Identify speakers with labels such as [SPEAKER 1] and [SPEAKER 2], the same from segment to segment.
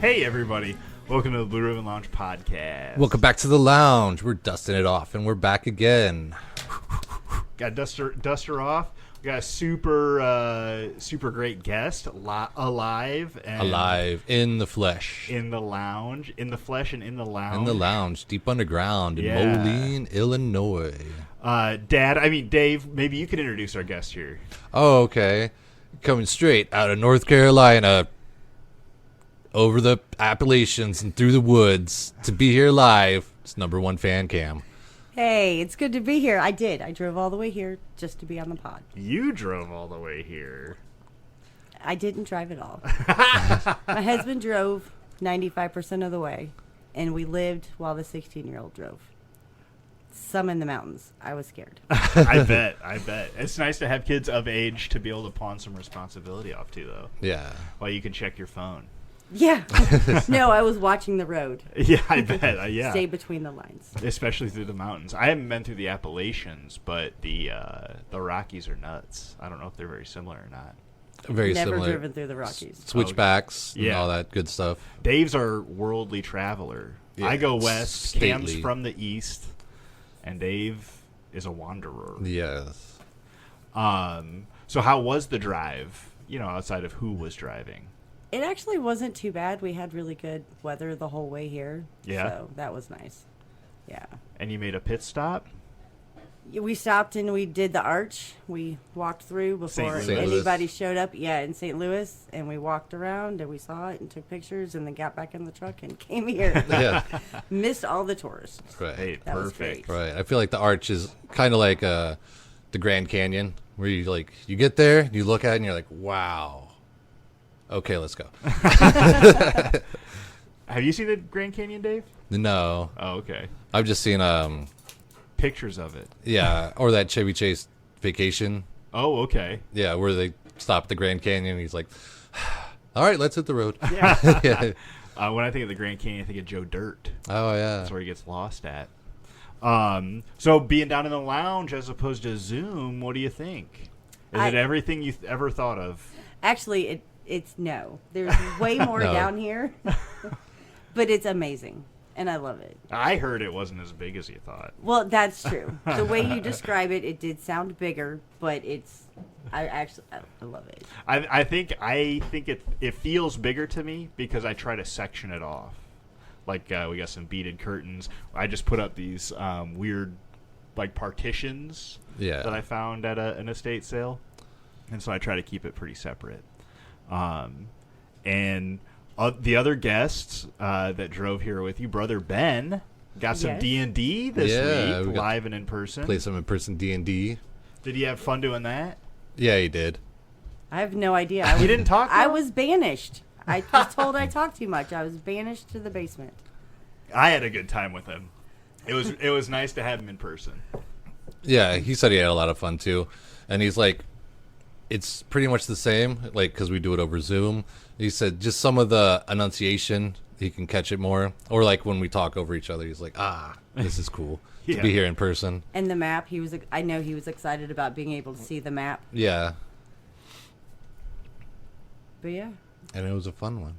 [SPEAKER 1] Hey, everybody. Welcome to the Blue Ribbon Lounge podcast.
[SPEAKER 2] Welcome back to the lounge. We're dusting it off, and we're back again.
[SPEAKER 1] Got duster off. We got a super great guest alive
[SPEAKER 2] in the flesh,
[SPEAKER 1] in the lounge, in the flesh, and in the lounge.
[SPEAKER 2] in the lounge, deep underground in
[SPEAKER 1] Yeah.
[SPEAKER 2] Moline, Illinois.
[SPEAKER 1] Dave. Maybe you could introduce our guest here.
[SPEAKER 2] Oh, okay. Coming straight out of North Carolina, over the Appalachians and through the woods to be here live. It's number one fan Cam.
[SPEAKER 3] Hey, it's good to be here. I drove all the way here just to be on the pod.
[SPEAKER 1] You drove all the way here.
[SPEAKER 3] I didn't drive at all. My husband drove 95% of the way, and we lived while the 16-year-old drove. Some in the mountains. I was scared.
[SPEAKER 1] I bet. It's nice to have kids of age to be able to pawn some responsibility off to, though.
[SPEAKER 2] Yeah.
[SPEAKER 1] While you can check your phone.
[SPEAKER 3] Yeah. No, I was watching the road.
[SPEAKER 1] Yeah, I bet. Yeah.
[SPEAKER 3] Stay between the lines.
[SPEAKER 1] Especially through the mountains. I haven't been through the Appalachians, but the Rockies are nuts. I don't know if they're very similar or not.
[SPEAKER 2] Very
[SPEAKER 3] Never
[SPEAKER 2] similar.
[SPEAKER 3] driven through the Rockies.
[SPEAKER 2] Switchbacks and
[SPEAKER 1] Yeah.
[SPEAKER 2] all that good stuff.
[SPEAKER 1] Dave's our worldly traveler.
[SPEAKER 2] Yeah,
[SPEAKER 1] I go west,
[SPEAKER 2] stately.
[SPEAKER 1] Cam's from the east, and Dave is a wanderer.
[SPEAKER 2] Yes.
[SPEAKER 1] So how was the drive, outside of who was driving?
[SPEAKER 3] It actually wasn't too bad. We had really good weather the whole way here.
[SPEAKER 1] Yeah.
[SPEAKER 3] So that was nice. Yeah.
[SPEAKER 1] And you made a pit stop?
[SPEAKER 3] We stopped and we did the arch. We walked through before
[SPEAKER 1] St.
[SPEAKER 2] Louis.
[SPEAKER 3] anybody showed up. Yeah, in St. Louis. And we walked around and we saw it and took pictures and then got back in the truck and came here.
[SPEAKER 2] Yeah.
[SPEAKER 3] Missed all the tourists.
[SPEAKER 2] Right.
[SPEAKER 1] Hey,
[SPEAKER 3] That was
[SPEAKER 1] perfect.
[SPEAKER 3] great.
[SPEAKER 2] Right. I feel like the arch is kind of like the Grand Canyon, where you get there, you look at it, and you're like, wow. Okay, let's go.
[SPEAKER 1] Have you seen the Grand Canyon, Dave?
[SPEAKER 2] No,
[SPEAKER 1] Oh, okay.
[SPEAKER 2] I've just seen
[SPEAKER 1] Pictures of it.
[SPEAKER 2] yeah, or that Chevy Chase Vacation.
[SPEAKER 1] Oh, okay.
[SPEAKER 2] Yeah, where they stop at the Grand Canyon. And he's like, all right, let's hit the road.
[SPEAKER 1] Yeah.
[SPEAKER 2] Yeah.
[SPEAKER 1] When I think of the Grand Canyon, I think of Joe Dirt.
[SPEAKER 2] Oh yeah.
[SPEAKER 1] That's where he gets lost at. So being down in the lounge as opposed to Zoom, what do you think? Is it everything you ever thought of?
[SPEAKER 3] Actually, it's no. There's way more
[SPEAKER 2] No.
[SPEAKER 3] down here. But it's amazing. And I love it.
[SPEAKER 1] I heard it wasn't as big as you thought.
[SPEAKER 3] Well, that's true. The way you describe it, it did sound bigger, but I love it.
[SPEAKER 1] I think it feels bigger to me because I try to section it off. Like we got some beaded curtains. I just put up these weird like partitions
[SPEAKER 2] Yeah.
[SPEAKER 1] that I found at an estate sale, and so I try to keep it pretty separate. And the other guests that drove here with you, brother Ben, got some
[SPEAKER 3] Yes.
[SPEAKER 1] D&D this
[SPEAKER 2] Yeah, we
[SPEAKER 1] week,
[SPEAKER 2] got
[SPEAKER 1] live and in person.
[SPEAKER 2] Play some in-person D&D.
[SPEAKER 1] Did you have fun doing that?
[SPEAKER 2] Yeah, he did.
[SPEAKER 3] I have no idea.
[SPEAKER 1] You didn't talk?
[SPEAKER 3] I
[SPEAKER 1] though?
[SPEAKER 3] was banished. I was told I talked too much. I was banished to the basement.
[SPEAKER 1] I had a good time with him. It was nice to have him in person.
[SPEAKER 2] Yeah, he said he had a lot of fun too, and he's like, it's pretty much the same, like because we do it over Zoom. He said just some of the enunciation he can catch it more, or like when we talk over each other, he's like, this is cool
[SPEAKER 1] Yeah.
[SPEAKER 2] to be here in person.
[SPEAKER 3] And the map, I know he was excited about being able to see the map.
[SPEAKER 2] Yeah,
[SPEAKER 3] But yeah.
[SPEAKER 2] and it was a fun one.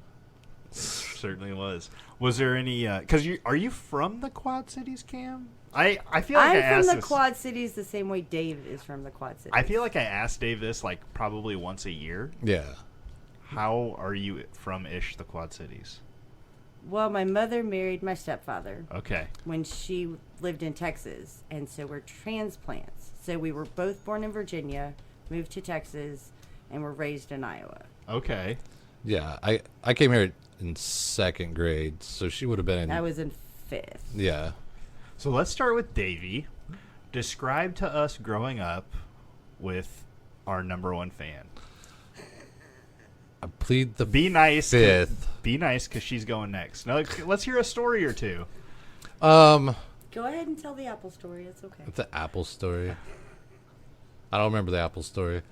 [SPEAKER 1] Certainly was. Was there any? Because are you from the Quad Cities, Cam? I feel like I
[SPEAKER 3] I'm
[SPEAKER 1] asked
[SPEAKER 3] from the
[SPEAKER 1] this.
[SPEAKER 3] Quad Cities the same way Dave is from the Quad Cities.
[SPEAKER 1] I feel like I asked Dave this like probably once a year.
[SPEAKER 2] Yeah,
[SPEAKER 1] How are you from the Quad Cities?
[SPEAKER 3] Well, my mother married my stepfather
[SPEAKER 1] Okay.
[SPEAKER 3] when she lived in Texas, and so we're transplants. So we were both born in Virginia, moved to Texas, and were raised in Iowa.
[SPEAKER 1] Okay.
[SPEAKER 2] yeah. I came here in second grade, so she would have been in.
[SPEAKER 3] I was in fifth.
[SPEAKER 2] Yeah,
[SPEAKER 1] So let's start with Davey. Describe to us growing up with our number one fan.
[SPEAKER 2] I plead the
[SPEAKER 1] Be nice.
[SPEAKER 2] fifth.
[SPEAKER 1] Be nice because she's going next. Now, let's hear a story or two.
[SPEAKER 3] Go ahead and tell the Apple story. It's okay.
[SPEAKER 2] The Apple story. I don't remember the Apple story.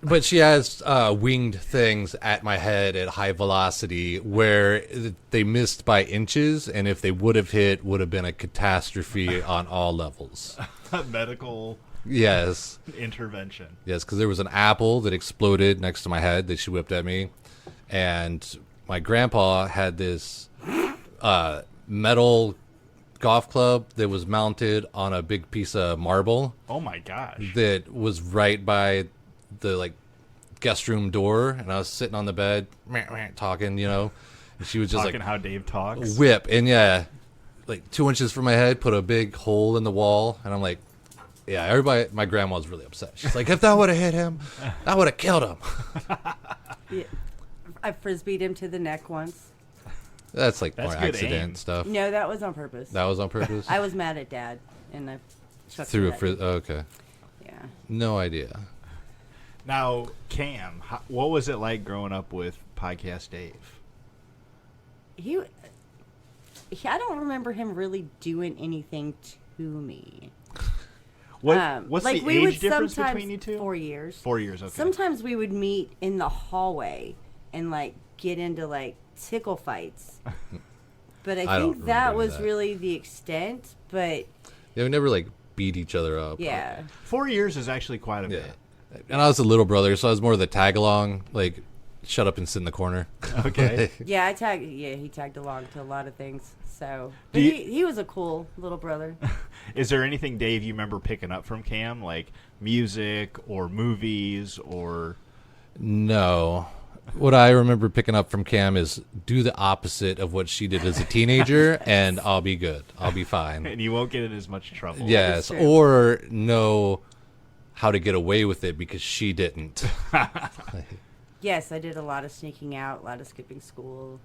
[SPEAKER 2] But she has winged things at my head at high velocity where they missed by inches, and if they would have hit, would have been a catastrophe on all levels.
[SPEAKER 1] Medical
[SPEAKER 2] Yes.
[SPEAKER 1] intervention.
[SPEAKER 2] Yes, because there was an apple that exploded next to my head that she whipped at me, and my grandpa had this metal golf club that was mounted on a big piece of marble
[SPEAKER 1] Oh my gosh.
[SPEAKER 2] that was right by the like guest room door, and I was sitting on the bed talking, and she was just
[SPEAKER 1] Talking how Dave talks.
[SPEAKER 2] whip, and like 2 inches from my head, put a big hole in the wall, and I'm like, yeah, everybody, my grandma was really upset. She's like, if that would have hit him, I would have killed him.
[SPEAKER 3] Yeah. I frisbeed him to the neck once.
[SPEAKER 2] That's like
[SPEAKER 1] That's
[SPEAKER 2] more
[SPEAKER 1] good
[SPEAKER 2] accident
[SPEAKER 1] aim.
[SPEAKER 2] stuff.
[SPEAKER 3] No, that was on purpose.
[SPEAKER 2] That was on purpose.
[SPEAKER 3] I was mad at Dad, and I chucked
[SPEAKER 2] Through a
[SPEAKER 3] it at him.
[SPEAKER 2] okay.
[SPEAKER 3] Yeah.
[SPEAKER 2] No idea.
[SPEAKER 1] Now, Cam, what was it like growing up with Podcast Dave?
[SPEAKER 3] I don't remember him really doing anything to me.
[SPEAKER 1] What's
[SPEAKER 3] like
[SPEAKER 1] the
[SPEAKER 3] we would
[SPEAKER 1] age difference
[SPEAKER 3] sometimes-
[SPEAKER 1] between you two?
[SPEAKER 3] 4 years.
[SPEAKER 1] 4 years, okay.
[SPEAKER 3] Sometimes we would meet in the hallway and like get into like tickle fights. But I
[SPEAKER 2] don't
[SPEAKER 3] think that
[SPEAKER 2] remember
[SPEAKER 3] was
[SPEAKER 2] that.
[SPEAKER 3] really the extent. But
[SPEAKER 2] Yeah, we never like beat each other up.
[SPEAKER 3] yeah,
[SPEAKER 1] 4 years is actually quite a
[SPEAKER 2] Yeah.
[SPEAKER 1] bit.
[SPEAKER 2] And I was a little brother, so I was more of the tag along, like shut up and sit in the corner.
[SPEAKER 1] Okay.
[SPEAKER 3] yeah, he tagged along to a lot of things. So, but
[SPEAKER 1] Do you-
[SPEAKER 3] he was a cool little brother.
[SPEAKER 1] Is there anything, Dave, you remember picking up from Cam, like music or movies or?
[SPEAKER 2] No. What I remember picking up from Cam is do the opposite of what she did as a teenager, and I'll be good. I'll be fine.
[SPEAKER 1] And you won't get in as much trouble.
[SPEAKER 2] Yes,
[SPEAKER 3] true.
[SPEAKER 2] or know how to get away with it because she didn't.
[SPEAKER 3] Yes, I did a lot of sneaking out, a lot of skipping school.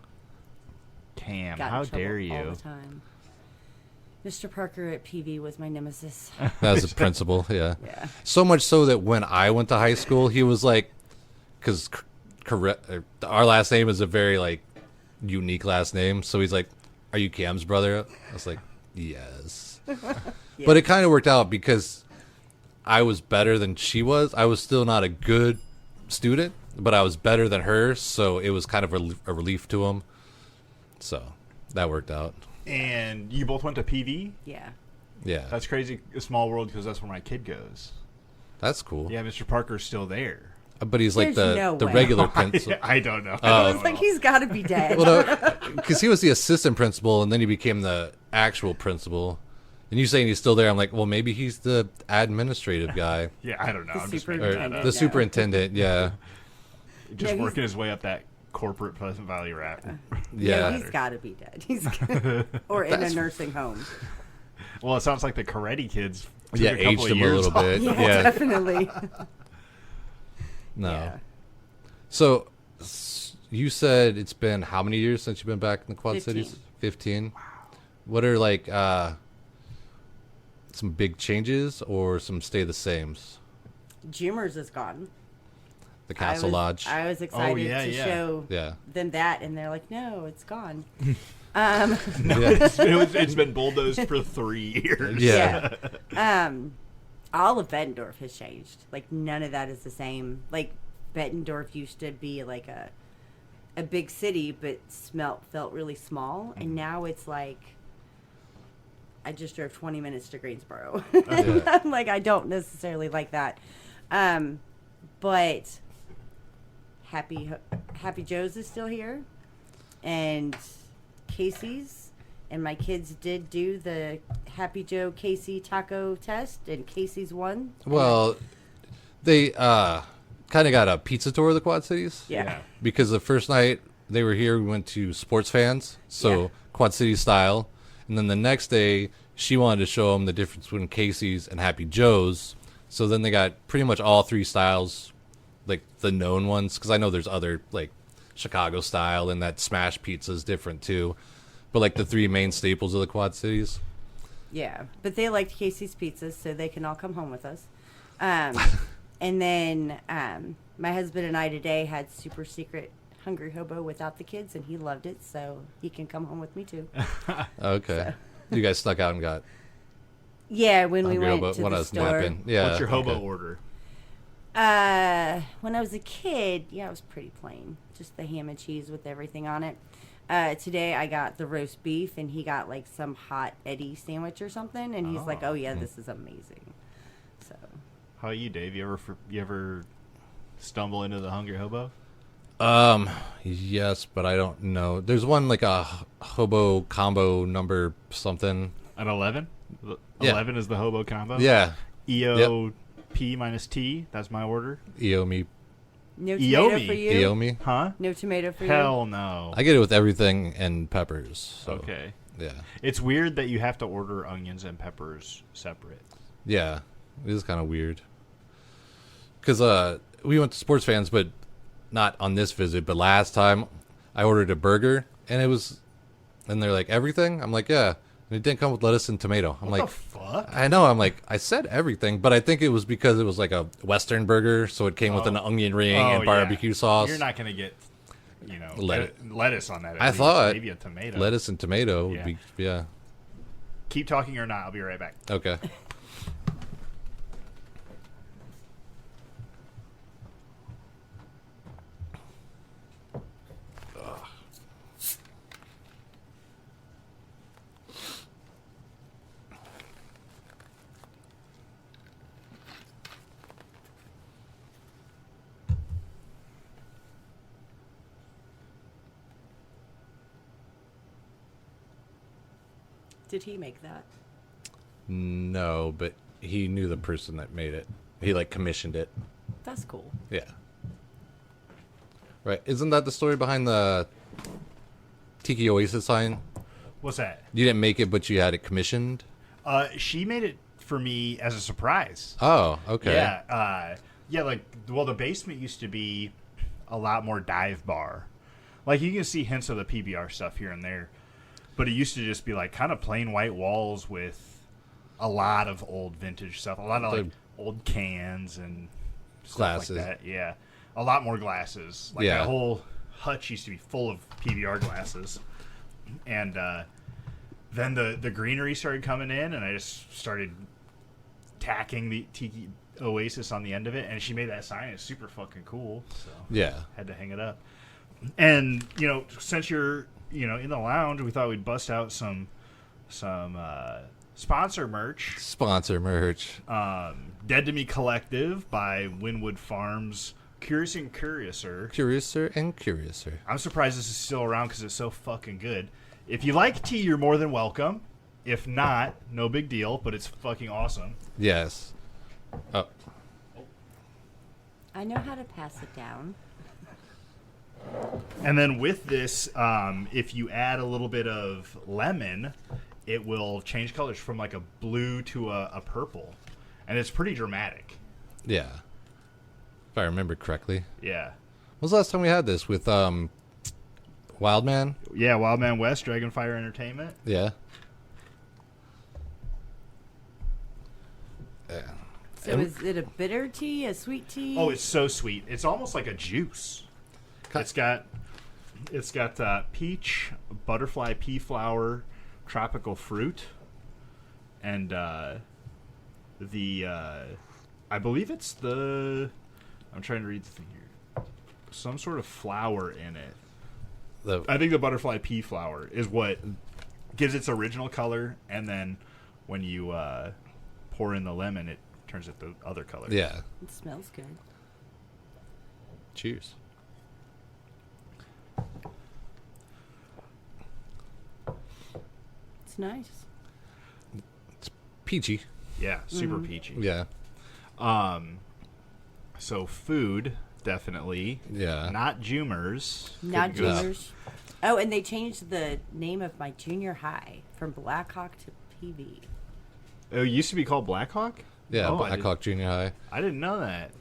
[SPEAKER 1] Cam,
[SPEAKER 3] Got in
[SPEAKER 1] how
[SPEAKER 3] trouble
[SPEAKER 1] dare
[SPEAKER 3] all
[SPEAKER 1] you?
[SPEAKER 3] the time. Mr. Parker at PV was my nemesis.
[SPEAKER 2] That was the principal, yeah.
[SPEAKER 3] Yeah.
[SPEAKER 2] So much so that when I went to high school, he was like, because our last name is a very like unique last name, so he's like, "Are you Cam's brother?" I was like, "Yes," but it kind of worked out because I was better than she was. I was still not a good student, but I was better than her, so it was kind of a relief to him. So that worked out.
[SPEAKER 1] And you both went to PV?
[SPEAKER 3] Yeah.
[SPEAKER 2] Yeah,
[SPEAKER 1] That's crazy. A small world because that's where my kid goes.
[SPEAKER 2] that's cool.
[SPEAKER 1] Yeah, Mr. Parker's still there.
[SPEAKER 2] But he's like
[SPEAKER 3] There's no
[SPEAKER 2] the
[SPEAKER 3] way.
[SPEAKER 2] regular principal.
[SPEAKER 1] I don't know.
[SPEAKER 2] Oh.
[SPEAKER 3] I was like, he's got to be dead.
[SPEAKER 2] Well, because he was the assistant principal, and then he became the actual principal. And you saying he's still there, I'm like, well, maybe he's the administrative guy.
[SPEAKER 1] Yeah, I don't know.
[SPEAKER 3] The
[SPEAKER 1] I'm just
[SPEAKER 2] Or
[SPEAKER 1] making that
[SPEAKER 3] superintendent.
[SPEAKER 1] up.
[SPEAKER 2] the superintendent, yeah.
[SPEAKER 1] Just
[SPEAKER 3] Yeah, he's-
[SPEAKER 1] working his way up that corporate Pleasant Valley rap.
[SPEAKER 2] Yeah.
[SPEAKER 3] He's got to be dead. Or in a nursing home.
[SPEAKER 1] Well, it sounds like the Karate Kids took
[SPEAKER 2] Yeah,
[SPEAKER 1] a couple
[SPEAKER 2] aged
[SPEAKER 1] of
[SPEAKER 2] him a
[SPEAKER 1] years
[SPEAKER 2] little
[SPEAKER 1] off.
[SPEAKER 2] bit.
[SPEAKER 3] Yeah,
[SPEAKER 2] Yeah.
[SPEAKER 3] definitely.
[SPEAKER 2] No.
[SPEAKER 3] Yeah.
[SPEAKER 2] So you said it's been how many years since you've been back in the Quad
[SPEAKER 3] 15.
[SPEAKER 2] Cities? 15. Wow. What are like some big changes or some stay the sames?
[SPEAKER 3] Jimmer's is gone.
[SPEAKER 2] The Castle Lodge.
[SPEAKER 3] I was excited
[SPEAKER 1] yeah,
[SPEAKER 3] to
[SPEAKER 1] yeah.
[SPEAKER 3] show
[SPEAKER 2] Yeah.
[SPEAKER 3] them that, and they're like, no, it's gone.
[SPEAKER 1] No,
[SPEAKER 2] Yeah.
[SPEAKER 1] it's been bulldozed for 3 years.
[SPEAKER 2] Yeah.
[SPEAKER 3] All of Bettendorf has changed. Like, none of that is the same. Like, Bettendorf used to be like a big city, but felt really small, and now it's like I just drove 20 minutes to Greensboro.
[SPEAKER 2] Yeah.
[SPEAKER 3] I'm like, I don't necessarily like that. But Happy Joe's is still here, and Casey's, and my kids did do the Happy Joe Casey taco test, and Casey's won.
[SPEAKER 2] Well, they kind of got a pizza tour of the Quad Cities.
[SPEAKER 3] Yeah.
[SPEAKER 2] Because the first night they were here, we went to Sports Fans, so
[SPEAKER 3] Yeah.
[SPEAKER 2] Quad City style. And then the next day, she wanted to show them the difference between Casey's and Happy Joe's. So then they got pretty much all three styles, like the known ones, because I know there's other, like Chicago style, and that smash pizza is different too. But like the three main staples of the Quad Cities.
[SPEAKER 3] Yeah, but they liked Casey's pizzas, so they can all come home with us. And then my husband and I today had super secret Hungry Hobo without the kids, and he loved it, so he can come home with me too.
[SPEAKER 2] Okay. You guys snuck out and got
[SPEAKER 3] Yeah, when we
[SPEAKER 2] Hungry
[SPEAKER 3] went
[SPEAKER 2] Hobo
[SPEAKER 3] to
[SPEAKER 2] when I
[SPEAKER 3] the
[SPEAKER 2] was
[SPEAKER 3] store.
[SPEAKER 2] napping. Yeah.
[SPEAKER 1] What's your hobo
[SPEAKER 2] okay.
[SPEAKER 1] order?
[SPEAKER 3] When I was a kid, yeah, it was pretty plain. Just the ham and cheese with everything on it. Today I got the roast beef, and he got like some hot Eddie sandwich or something, and he's like, "Oh yeah, this is amazing." So
[SPEAKER 1] How about you, Dave? You ever stumble into the Hungry Hobo?
[SPEAKER 2] Yes, but I don't know. There's one like a hobo combo number something.
[SPEAKER 1] An 11?
[SPEAKER 2] Yeah.
[SPEAKER 1] 11 is the hobo combo?
[SPEAKER 2] Yeah.
[SPEAKER 1] EOP minus T. That's my order.
[SPEAKER 2] Eomi.
[SPEAKER 3] No tomato
[SPEAKER 1] Eomi.
[SPEAKER 3] for you?
[SPEAKER 2] Eomi.
[SPEAKER 1] Huh?
[SPEAKER 3] No tomato for you?
[SPEAKER 1] Hell no.
[SPEAKER 2] I get it with everything and peppers. So,
[SPEAKER 1] Okay.
[SPEAKER 2] Yeah.
[SPEAKER 1] It's weird that you have to order onions and peppers separate.
[SPEAKER 2] Yeah. It is kind of weird. Because we went to Sports Fans, but not on this visit, but last time I ordered a burger, and they're like, everything? I'm like, yeah. And it didn't come with lettuce and tomato. I'm
[SPEAKER 1] What
[SPEAKER 2] like,
[SPEAKER 1] the fuck?
[SPEAKER 2] I know. I'm like, I said everything, but I think it was because it was like a Western burger, so it came with an onion ring and
[SPEAKER 1] yeah.
[SPEAKER 2] barbecue sauce.
[SPEAKER 1] You're not going to get, lettuce on that. At
[SPEAKER 2] I
[SPEAKER 1] least.
[SPEAKER 2] thought
[SPEAKER 1] Maybe a tomato.
[SPEAKER 2] lettuce and tomato would
[SPEAKER 1] Yeah.
[SPEAKER 2] be, yeah.
[SPEAKER 1] Keep talking or not. I'll be right back.
[SPEAKER 2] Okay.
[SPEAKER 3] Did he make that?
[SPEAKER 2] No, but he knew the person that made it. He like commissioned it.
[SPEAKER 3] That's cool.
[SPEAKER 2] Yeah. Right. Isn't that the story behind the Tiki Oasis sign?
[SPEAKER 1] What's that?
[SPEAKER 2] You didn't make it, but you had it commissioned?
[SPEAKER 1] She made it for me as a surprise.
[SPEAKER 2] Oh, okay.
[SPEAKER 1] Yeah. The basement used to be a lot more dive bar. Like, you can see hints of the PBR stuff here and there. But it used to just be, like, kind of plain white walls with a lot of old vintage stuff. A lot of, like, old cans and stuff
[SPEAKER 2] Glasses.
[SPEAKER 1] like that. Yeah. A lot more glasses. Like,
[SPEAKER 2] Yeah.
[SPEAKER 1] that whole hutch used to be full of PBR glasses. And then the greenery started coming in, and I just started tacking the Tiki Oasis on the end of it. And she made that sign. It's super fucking cool. So
[SPEAKER 2] Yeah.
[SPEAKER 1] had to hang it up. And, since you're, in the lounge, we thought we'd bust out some sponsor merch.
[SPEAKER 2] Sponsor merch.
[SPEAKER 1] Dead to Me Collective by Winwood Farms. Curious and Curiouser.
[SPEAKER 2] Curiouser and Curiouser.
[SPEAKER 1] I'm surprised this is still around because it's so fucking good. If you like tea, you're more than welcome. If not, no big deal, but it's fucking awesome.
[SPEAKER 2] Yes. Oh.
[SPEAKER 3] I know how to pass it down.
[SPEAKER 1] And then with this, if you add a little bit of lemon, it will change colors from like a blue to a purple. And it's pretty dramatic.
[SPEAKER 2] Yeah. If I remember correctly.
[SPEAKER 1] Yeah.
[SPEAKER 2] When was the last time we had this? With Wildman?
[SPEAKER 1] Yeah, Wildman West, Dragonfire Entertainment.
[SPEAKER 2] Yeah. Yeah.
[SPEAKER 3] So is it a bitter tea, a sweet tea?
[SPEAKER 1] Oh, it's so sweet. It's almost like a juice. It's got peach, butterfly pea flower, tropical fruit, and I believe it's I'm trying to read the thing here. Some sort of flower in it. I think the butterfly pea flower is what gives its original color, and then when you pour in the lemon, it turns it the other color.
[SPEAKER 2] Yeah.
[SPEAKER 3] It smells good.
[SPEAKER 2] Cheers.
[SPEAKER 3] It's nice.
[SPEAKER 2] It's peachy.
[SPEAKER 1] Yeah, super peachy.
[SPEAKER 2] Yeah.
[SPEAKER 1] So food, definitely.
[SPEAKER 2] Yeah.
[SPEAKER 1] Not Jumers.
[SPEAKER 3] Not
[SPEAKER 1] Couldn't go-
[SPEAKER 3] juniors. Oh, and they changed the name of my junior high from Blackhawk to PV.
[SPEAKER 1] Oh, it used to be called Blackhawk?
[SPEAKER 2] Yeah,
[SPEAKER 1] Oh,
[SPEAKER 2] Blackhawk Junior High.
[SPEAKER 1] I didn't know that.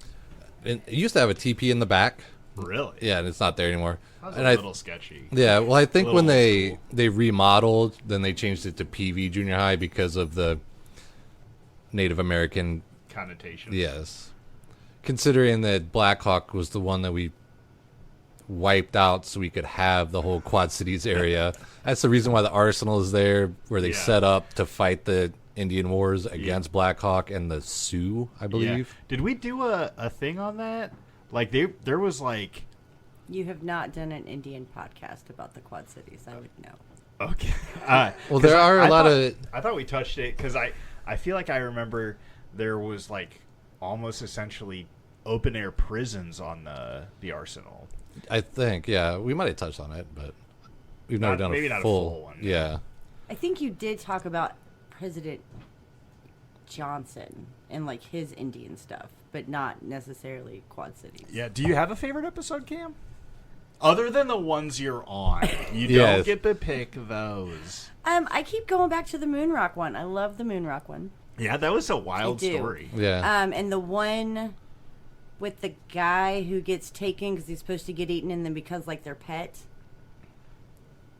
[SPEAKER 2] It used to have a TP in the back.
[SPEAKER 1] Really?
[SPEAKER 2] Yeah, and it's not there anymore.
[SPEAKER 1] That's
[SPEAKER 2] And
[SPEAKER 1] a little sketchy.
[SPEAKER 2] Yeah, well, I think when
[SPEAKER 1] Little
[SPEAKER 2] they remodeled, then they changed it to PV Junior High because of the Native American.
[SPEAKER 1] Connotation.
[SPEAKER 2] Yes, considering that Blackhawk was the one that we wiped out so we could have the whole Quad Cities area. That's the reason why the Arsenal is there, where they
[SPEAKER 1] Yeah.
[SPEAKER 2] set up to fight the Indian Wars against Blackhawk and the Sioux, I
[SPEAKER 1] Yeah.
[SPEAKER 2] believe.
[SPEAKER 1] Did we do a thing on that? Like, there was like...
[SPEAKER 3] You have not done an Indian podcast about the Quad Cities. I would know.
[SPEAKER 1] Okay.
[SPEAKER 2] Well, there are a lot of.
[SPEAKER 1] I thought we touched it because I feel like I remember there was like almost essentially open air prisons on the Arsenal.
[SPEAKER 2] I think, yeah. We might have touched on it, but we've never done
[SPEAKER 1] maybe
[SPEAKER 2] a
[SPEAKER 1] not a
[SPEAKER 2] full,
[SPEAKER 1] full one.
[SPEAKER 2] Yeah.
[SPEAKER 3] I think you did talk about President Johnson and like his Indian stuff, but not necessarily Quad Cities.
[SPEAKER 1] Yeah. Do you have a favorite episode, Cam? Other than the ones you're on, you
[SPEAKER 2] Yes.
[SPEAKER 1] don't get to pick those.
[SPEAKER 3] I keep going back to the Moonrock one. I love the Moonrock one.
[SPEAKER 1] Yeah, that was a wild
[SPEAKER 3] I do.
[SPEAKER 1] story.
[SPEAKER 2] Yeah.
[SPEAKER 3] And the one with the guy who gets taken because he's supposed to get eaten and then becomes like their pet.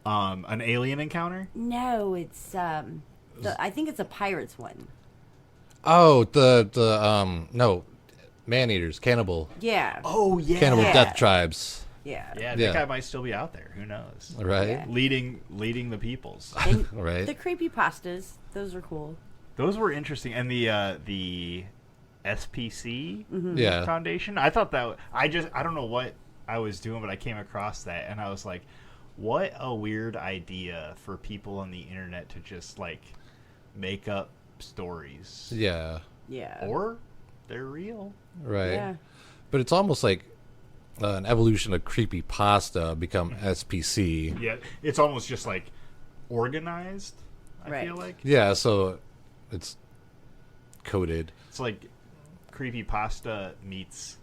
[SPEAKER 1] An alien encounter?
[SPEAKER 3] No, it's I think it's a pirates one.
[SPEAKER 2] Oh, no, man-eaters, cannibal.
[SPEAKER 3] Yeah.
[SPEAKER 1] Oh, yeah.
[SPEAKER 2] Cannibal
[SPEAKER 3] Yeah.
[SPEAKER 2] death tribes.
[SPEAKER 3] Yeah.
[SPEAKER 1] Yeah, that
[SPEAKER 2] Yeah.
[SPEAKER 1] guy might still be out there. Who knows?
[SPEAKER 2] Right?
[SPEAKER 3] Yeah.
[SPEAKER 1] Leading the peoples.
[SPEAKER 3] And
[SPEAKER 2] Right.
[SPEAKER 3] the creepypastas, those are cool.
[SPEAKER 1] Those were interesting. And the SPC
[SPEAKER 2] Yeah.
[SPEAKER 1] Foundation, I thought that I don't know what I was doing, but I came across that and I was like, what a weird idea for people on the internet to just like make up stories.
[SPEAKER 2] Yeah.
[SPEAKER 3] Yeah.
[SPEAKER 1] Or they're real.
[SPEAKER 2] Right.
[SPEAKER 3] Yeah.
[SPEAKER 2] But it's almost like an evolution of creepypasta become SPC.
[SPEAKER 1] Yeah, it's almost just like organized, I
[SPEAKER 3] Right.
[SPEAKER 1] feel like.
[SPEAKER 2] Yeah, so it's coded.
[SPEAKER 1] It's like creepypasta meets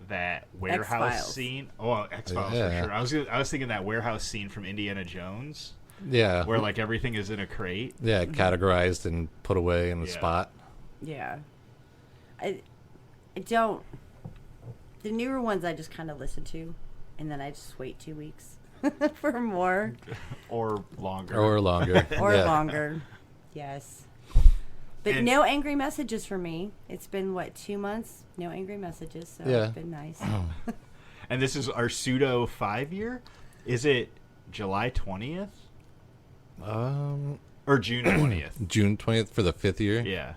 [SPEAKER 1] that warehouse
[SPEAKER 3] X-Files.
[SPEAKER 1] scene. Oh, X-Files
[SPEAKER 2] Yeah.
[SPEAKER 1] for sure. I was thinking that warehouse scene from Indiana Jones
[SPEAKER 2] Yeah.
[SPEAKER 1] where like everything is in a crate.
[SPEAKER 2] Yeah, categorized and put away in the
[SPEAKER 1] Yeah.
[SPEAKER 2] spot.
[SPEAKER 3] Yeah. I don't. The newer ones I just kind of listen to, and then I just wait 2 weeks for more
[SPEAKER 1] Or longer.
[SPEAKER 2] Or longer.
[SPEAKER 3] or
[SPEAKER 2] Yeah.
[SPEAKER 3] longer. Yes. But
[SPEAKER 1] And-
[SPEAKER 3] no angry messages for me. It's been, 2 months? No angry messages, so
[SPEAKER 2] Yeah.
[SPEAKER 3] it's been nice.
[SPEAKER 1] And this is our pseudo 5-year. Is it July 20th? Or June 20th?
[SPEAKER 2] June 20th for the 5th year?
[SPEAKER 1] Yeah.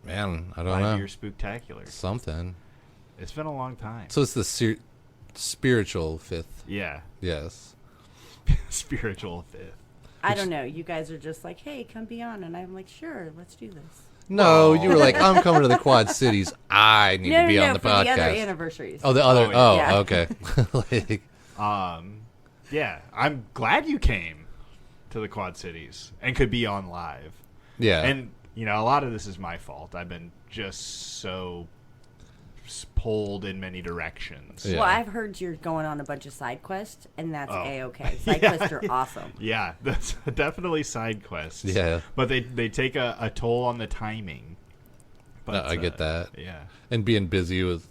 [SPEAKER 2] Man, I don't know.
[SPEAKER 1] 5-year spooktacular.
[SPEAKER 2] Something.
[SPEAKER 1] It's been a long time.
[SPEAKER 2] So it's the spiritual 5th.
[SPEAKER 1] Yeah.
[SPEAKER 2] Yes.
[SPEAKER 1] Spiritual 5th.
[SPEAKER 3] I don't know. You guys are just like, hey, come be on. And I'm like, sure, let's do this.
[SPEAKER 2] No, you were like, I'm coming to the Quad Cities. I need to be on the
[SPEAKER 3] for
[SPEAKER 2] podcast.
[SPEAKER 3] the other anniversaries.
[SPEAKER 2] Oh, the other.
[SPEAKER 1] Oh,
[SPEAKER 2] Oh,
[SPEAKER 3] yeah.
[SPEAKER 2] okay. Like,
[SPEAKER 1] Yeah, I'm glad you came to the Quad Cities and could be on live.
[SPEAKER 2] yeah.
[SPEAKER 1] And, you know, a lot of this is my fault. I've been just so pulled in many directions.
[SPEAKER 2] Yeah.
[SPEAKER 3] Well, I've heard you're going on a bunch of side quests, and that's
[SPEAKER 1] Oh.
[SPEAKER 3] A-okay. Side quests are awesome.
[SPEAKER 1] Yeah, that's definitely side quests.
[SPEAKER 2] Yeah.
[SPEAKER 1] But they take a toll on the timing. But
[SPEAKER 2] I get that.
[SPEAKER 1] Yeah.
[SPEAKER 2] And being busy with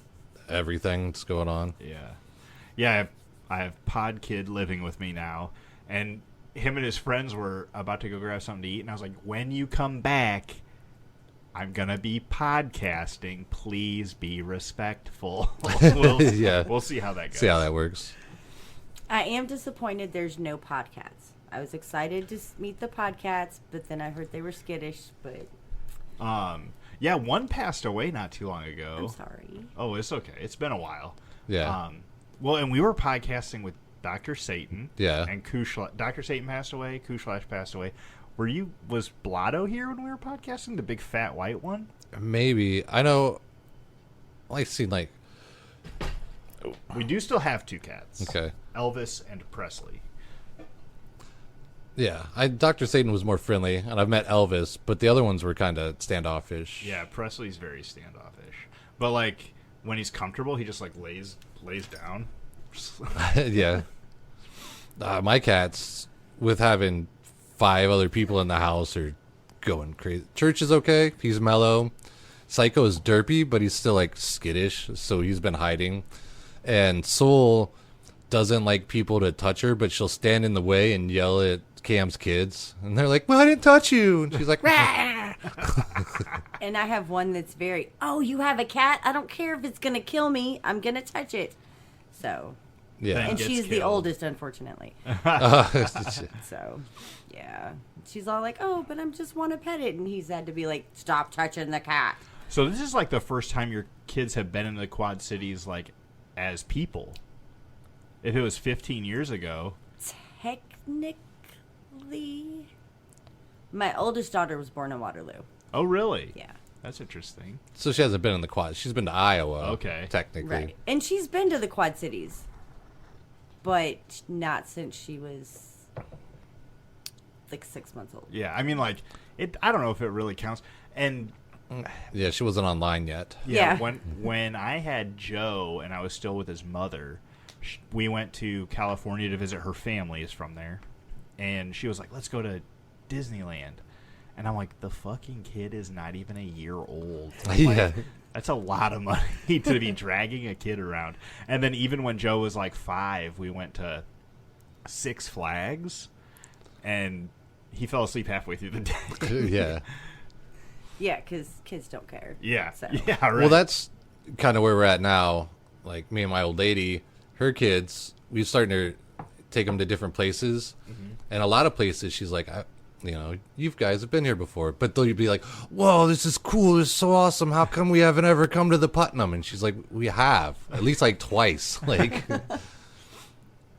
[SPEAKER 2] everything that's going on.
[SPEAKER 1] Yeah. Yeah, I have Pod Kid living with me now, and him and his friends were about to go grab something to eat, and I was like, when you come back, I'm going to be podcasting. Please be respectful.
[SPEAKER 2] Yeah.
[SPEAKER 1] We'll see how that goes.
[SPEAKER 2] See how that works.
[SPEAKER 3] I am disappointed there's no podcasts. I was excited to meet the podcasts, but then I heard they were skittish, but
[SPEAKER 1] Yeah, one passed away not too long ago.
[SPEAKER 3] I'm sorry.
[SPEAKER 1] Oh, it's okay. It's been a while.
[SPEAKER 2] Yeah.
[SPEAKER 1] Well, and we were podcasting with Dr. Satan.
[SPEAKER 2] Yeah.
[SPEAKER 1] And Dr. Satan passed away. Kushlash passed away. Was Blotto here when we were podcasting? The big fat white one?
[SPEAKER 2] Maybe. I know. I've seen like.
[SPEAKER 1] We do still have two cats.
[SPEAKER 2] Okay.
[SPEAKER 1] Elvis and Presley.
[SPEAKER 2] Yeah. Dr. Satan was more friendly, and I've met Elvis, but the other ones were kind of standoffish.
[SPEAKER 1] Yeah, Presley's very standoffish. But, like, when he's comfortable, he just, like, lays down.
[SPEAKER 2] Yeah. My cats, with having 5 other people in the house, are going crazy. Church is okay. He's mellow. Psycho is derpy, but he's still like skittish, so he's been hiding. And Soul doesn't like people to touch her, but she'll stand in the way and yell at Cam's kids. And they're like, well, I didn't touch you. And she's like, rah!
[SPEAKER 3] And I have one that's very, oh, you have a cat? I don't care if it's going to kill me. I'm going to touch it. So,
[SPEAKER 2] Yeah.
[SPEAKER 3] and
[SPEAKER 1] gets
[SPEAKER 3] she's the
[SPEAKER 1] killed.
[SPEAKER 3] oldest, unfortunately. So, yeah. She's all like, oh, but I just want to pet it. And he's had to be like, stop touching the cat.
[SPEAKER 1] So this is, like, the first time your kids have been in the Quad Cities, like, as people. If it was 15 years ago.
[SPEAKER 3] Technically, my oldest daughter was born in Waterloo.
[SPEAKER 1] Oh, really?
[SPEAKER 3] Yeah.
[SPEAKER 1] That's interesting.
[SPEAKER 2] So she hasn't been in the quad. She's been to Iowa.
[SPEAKER 1] Okay.
[SPEAKER 2] Technically.
[SPEAKER 3] Right. And she's been to the Quad Cities. but not since she was like 6 months old.
[SPEAKER 1] Yeah, I mean, like, I don't know if it really counts. And
[SPEAKER 2] Yeah, she wasn't online yet.
[SPEAKER 3] Yeah.
[SPEAKER 1] when I had Joe and I was still with his mother, we went to California to visit her family is from there, and she was like, "Let's go to Disneyland," and I'm like, "The fucking kid is not even a year old."
[SPEAKER 2] Yeah.
[SPEAKER 1] That's a lot of money to be dragging a kid around. And then even when Joe was like 5, we went to Six Flags, and he fell asleep halfway through the day.
[SPEAKER 2] Yeah.
[SPEAKER 3] Yeah, because kids don't care.
[SPEAKER 1] Yeah.
[SPEAKER 3] So.
[SPEAKER 1] Yeah, right.
[SPEAKER 2] Well, that's kind of where we're at now. Like, me and my old lady, her kids, we're starting to take them to different places. And a lot of places, she's like, you guys have been here before. But they'll be like, whoa, this is cool. This is so awesome. How come we haven't ever come to the Putnam? And she's like, we have. At least like twice. Like,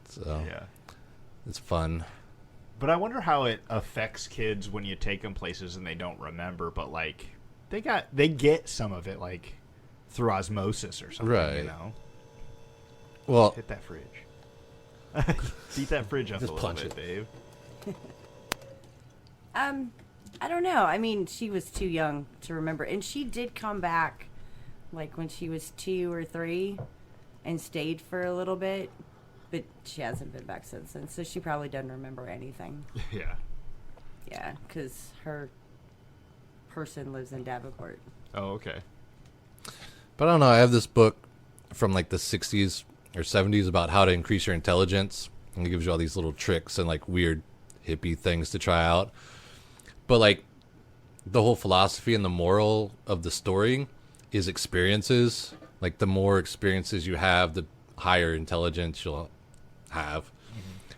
[SPEAKER 2] so
[SPEAKER 1] Yeah.
[SPEAKER 2] it's fun.
[SPEAKER 1] But I wonder how it affects kids when you take them places and they don't remember, but like they get some of it like through osmosis or something,
[SPEAKER 2] Right.
[SPEAKER 1] you know.
[SPEAKER 2] Well,
[SPEAKER 1] Hit that fridge. Beat that fridge up
[SPEAKER 2] Just
[SPEAKER 1] a little
[SPEAKER 2] punch
[SPEAKER 1] bit,
[SPEAKER 2] it.
[SPEAKER 1] Dave.
[SPEAKER 3] I don't know. I mean, she was too young to remember. And she did come back, like, when she was 2 or 3 and stayed for a little bit. But she hasn't been back since then. So she probably doesn't remember anything.
[SPEAKER 1] Yeah.
[SPEAKER 3] Yeah, because her person lives in Davenport.
[SPEAKER 1] Oh, okay.
[SPEAKER 2] but I don't know. I have this book from like the 60s or 70s about how to increase your intelligence. And it gives you all these little tricks and like weird hippie things to try out. But like the whole philosophy and the moral of the story is experiences. Like the more experiences you have, the higher intelligence you'll have,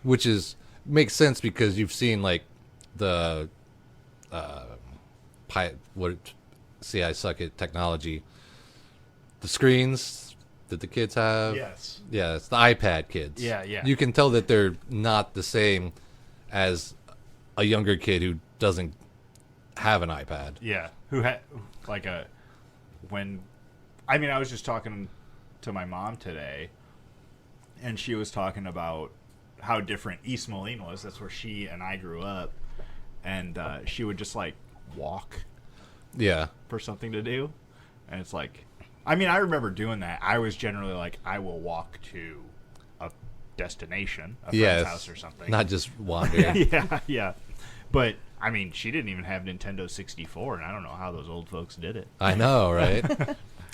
[SPEAKER 2] which makes sense because you've seen like the I suck at technology. The screens that the kids have.
[SPEAKER 1] Yes.
[SPEAKER 2] Yeah, it's the iPad kids.
[SPEAKER 1] Yeah, yeah.
[SPEAKER 2] You can tell that they're not the same as a younger kid who doesn't have an iPad.
[SPEAKER 1] Yeah. Who had like I was just talking to my mom today, and she was talking about how different East Moline was. That's where she and I grew up, and she would just like walk
[SPEAKER 2] Yeah.
[SPEAKER 1] for something to do, and it's like, I mean, I remember doing that. I was generally like, I will walk to a destination, a friend's house or something.
[SPEAKER 2] Not just wander.
[SPEAKER 1] yeah, yeah. But I mean, she didn't even have Nintendo 64, and I don't know how those old folks did it.
[SPEAKER 2] I know, right?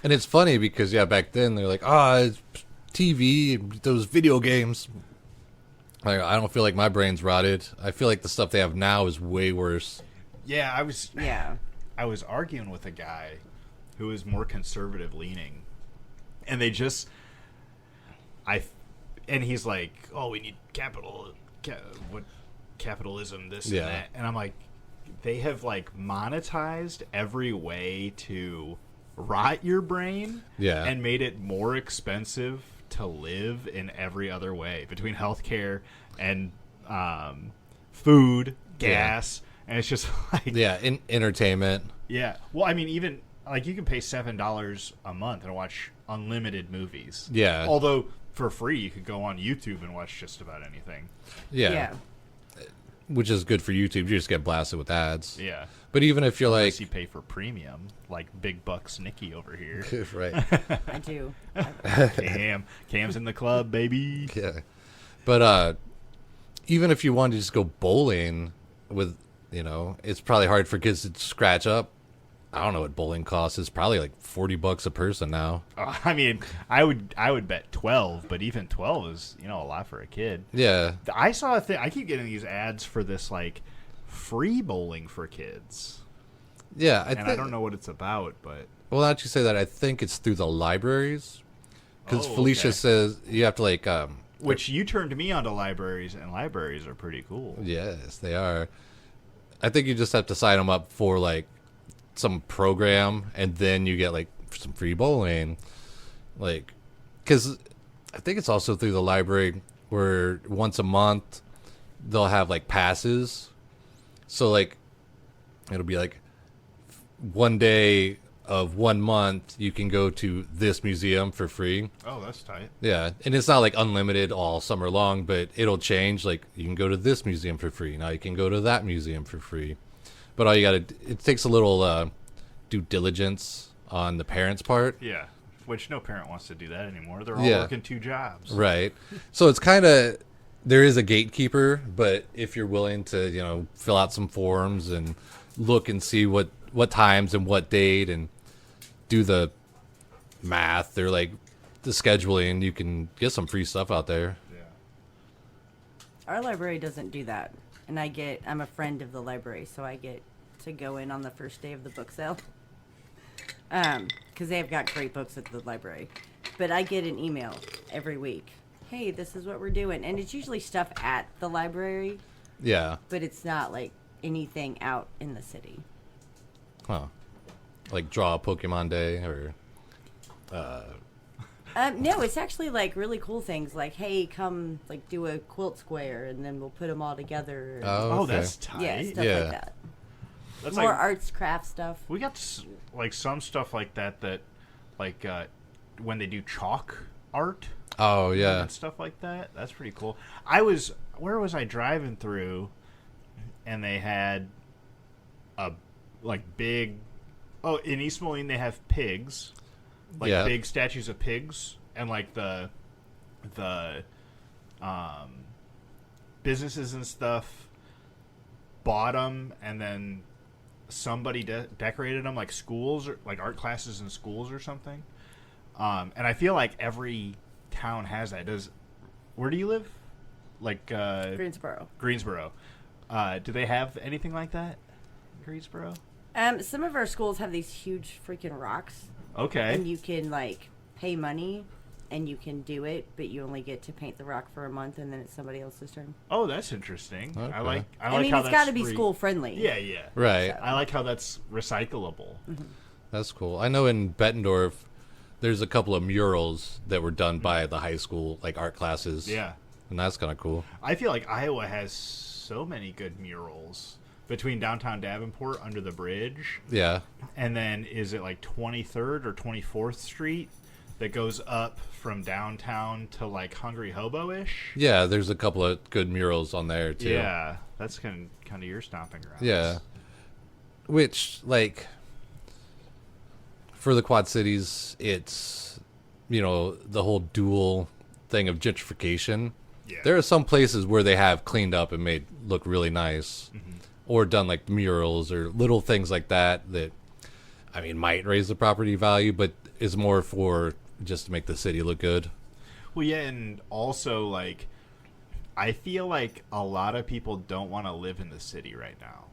[SPEAKER 2] And it's funny because, back then they're like, it's TV, those video games. Like, I don't feel like my brain's rotted. I feel like the stuff they have now is way worse.
[SPEAKER 1] Yeah,
[SPEAKER 3] Yeah.
[SPEAKER 1] I was arguing with a guy who is more conservative leaning, and and he's like, "Oh, we need capitalism, this
[SPEAKER 2] Yeah.
[SPEAKER 1] and that," and I'm like, they have like monetized every way to rot your brain,
[SPEAKER 2] Yeah.
[SPEAKER 1] and made it more expensive to live in every other way between healthcare and food, gas. And it's just like,
[SPEAKER 2] Yeah, in entertainment.
[SPEAKER 1] yeah. Well, I mean, even like you can pay $7 a month and watch unlimited movies.
[SPEAKER 2] Yeah.
[SPEAKER 1] Although for free, you could go on YouTube and watch just about anything.
[SPEAKER 2] Yeah. Which is good for YouTube. You just get blasted with ads.
[SPEAKER 1] Yeah.
[SPEAKER 2] But even if you're
[SPEAKER 1] Unless
[SPEAKER 2] like,
[SPEAKER 1] you pay for premium, like Big Bucks Nicky over here.
[SPEAKER 2] right.
[SPEAKER 3] I do.
[SPEAKER 1] Cam's in the club, baby.
[SPEAKER 2] Yeah. But even if you wanted to just go bowling with, it's probably hard for kids to scratch up. I don't know what bowling costs. It's probably like $40 a person now.
[SPEAKER 1] I mean, I would bet 12, but even 12 is, a lot for a kid.
[SPEAKER 2] Yeah.
[SPEAKER 1] I saw a thing. I keep getting these ads for this like free bowling for kids.
[SPEAKER 2] Yeah.
[SPEAKER 1] I don't know what it's about, but
[SPEAKER 2] Well, now that you say that, I think it's through the libraries. Because
[SPEAKER 1] Oh,
[SPEAKER 2] Felicia
[SPEAKER 1] okay.
[SPEAKER 2] says you have to like,
[SPEAKER 1] which you turned me onto libraries, and libraries are pretty cool.
[SPEAKER 2] yes, they are. I think you just have to sign them up for like some program, and then you get like some free bowling. Like, because I think it's also through the library where once a month they'll have like passes. So like it'll be like one day of 1 month, you can go to this museum for free.
[SPEAKER 1] Oh, that's tight.
[SPEAKER 2] Yeah, and it's not like unlimited all summer long, but it'll change. Like, you can go to this museum for free. Now you can go to that museum for free. But all you got to, it takes a little due diligence on the parents' part.
[SPEAKER 1] Yeah, which no parent wants to do that anymore. They're all
[SPEAKER 2] Yeah.
[SPEAKER 1] working 2 jobs.
[SPEAKER 2] Right. So it's kind of, there is a gatekeeper, but if you're willing to, fill out some forms and look and see what times and what date and do the math or like the scheduling, you can get some free stuff out there.
[SPEAKER 1] Yeah.
[SPEAKER 3] Our library doesn't do that. And I'm a friend of the library, so I get to go in on the first day of the book sale. Because they've got great books at the library. But I get an email every week. Hey, this is what we're doing. And it's usually stuff at the library,
[SPEAKER 2] Yeah.
[SPEAKER 3] but it's not like anything out in the city.
[SPEAKER 2] Huh. Like draw a Pokemon Day or...
[SPEAKER 3] No, it's actually like really cool things. Like, hey, come like do a quilt square, and then we'll put them all together.
[SPEAKER 2] Oh,
[SPEAKER 1] Oh,
[SPEAKER 2] okay.
[SPEAKER 1] that's tight.
[SPEAKER 3] Yeah, stuff
[SPEAKER 2] Yeah.
[SPEAKER 3] like that.
[SPEAKER 1] That's
[SPEAKER 3] More
[SPEAKER 1] like,
[SPEAKER 3] arts, craft stuff.
[SPEAKER 1] we got like some stuff like that like when they do chalk art
[SPEAKER 2] Oh, yeah.
[SPEAKER 1] and stuff like that. That's pretty cool. Where was I driving through, and they had a like big. Oh, in East Moline they have pigs, like
[SPEAKER 2] Yeah.
[SPEAKER 1] big statues of pigs, and like the businesses and stuff bought them, and then somebody decorated them, like schools or like art classes in schools or something. And I feel like every town has that. Where do you live? Like
[SPEAKER 3] Greensboro.
[SPEAKER 1] Greensboro. Do they have anything like that in Greensboro?
[SPEAKER 3] Some of our schools have these huge freaking rocks,
[SPEAKER 1] Okay.
[SPEAKER 3] and you can like pay money, and you can do it, but you only get to paint the rock for a month, and then it's somebody else's turn.
[SPEAKER 1] Oh, that's interesting.
[SPEAKER 2] Okay.
[SPEAKER 1] I like
[SPEAKER 3] I mean,
[SPEAKER 1] how
[SPEAKER 3] it's
[SPEAKER 1] that's
[SPEAKER 3] got to be school friendly.
[SPEAKER 1] Yeah, yeah.
[SPEAKER 2] Right.
[SPEAKER 1] I like how that's recyclable.
[SPEAKER 2] That's cool. I know in Bettendorf, there's a couple of murals that were done by the high school, like art classes.
[SPEAKER 1] Yeah.
[SPEAKER 2] And that's kind of cool.
[SPEAKER 1] I feel like Iowa has so many good murals between downtown Davenport under the bridge,
[SPEAKER 2] Yeah.
[SPEAKER 1] and then is it like 23rd or 24th Street that goes up from downtown to like Hungry Hobo-ish?
[SPEAKER 2] Yeah, there's a couple of good murals on there, too.
[SPEAKER 1] Yeah, that's kind of your stomping grounds.
[SPEAKER 2] Yeah. Which, like, for the Quad Cities, it's, the whole dual thing of gentrification.
[SPEAKER 1] Yeah.
[SPEAKER 2] There are some places where they have cleaned up and made look really nice, or done like murals or little things like that might raise the property value, but is more for just to make the city look good.
[SPEAKER 1] Well, yeah, and also, like, I feel like a lot of people don't want to live in the city right now.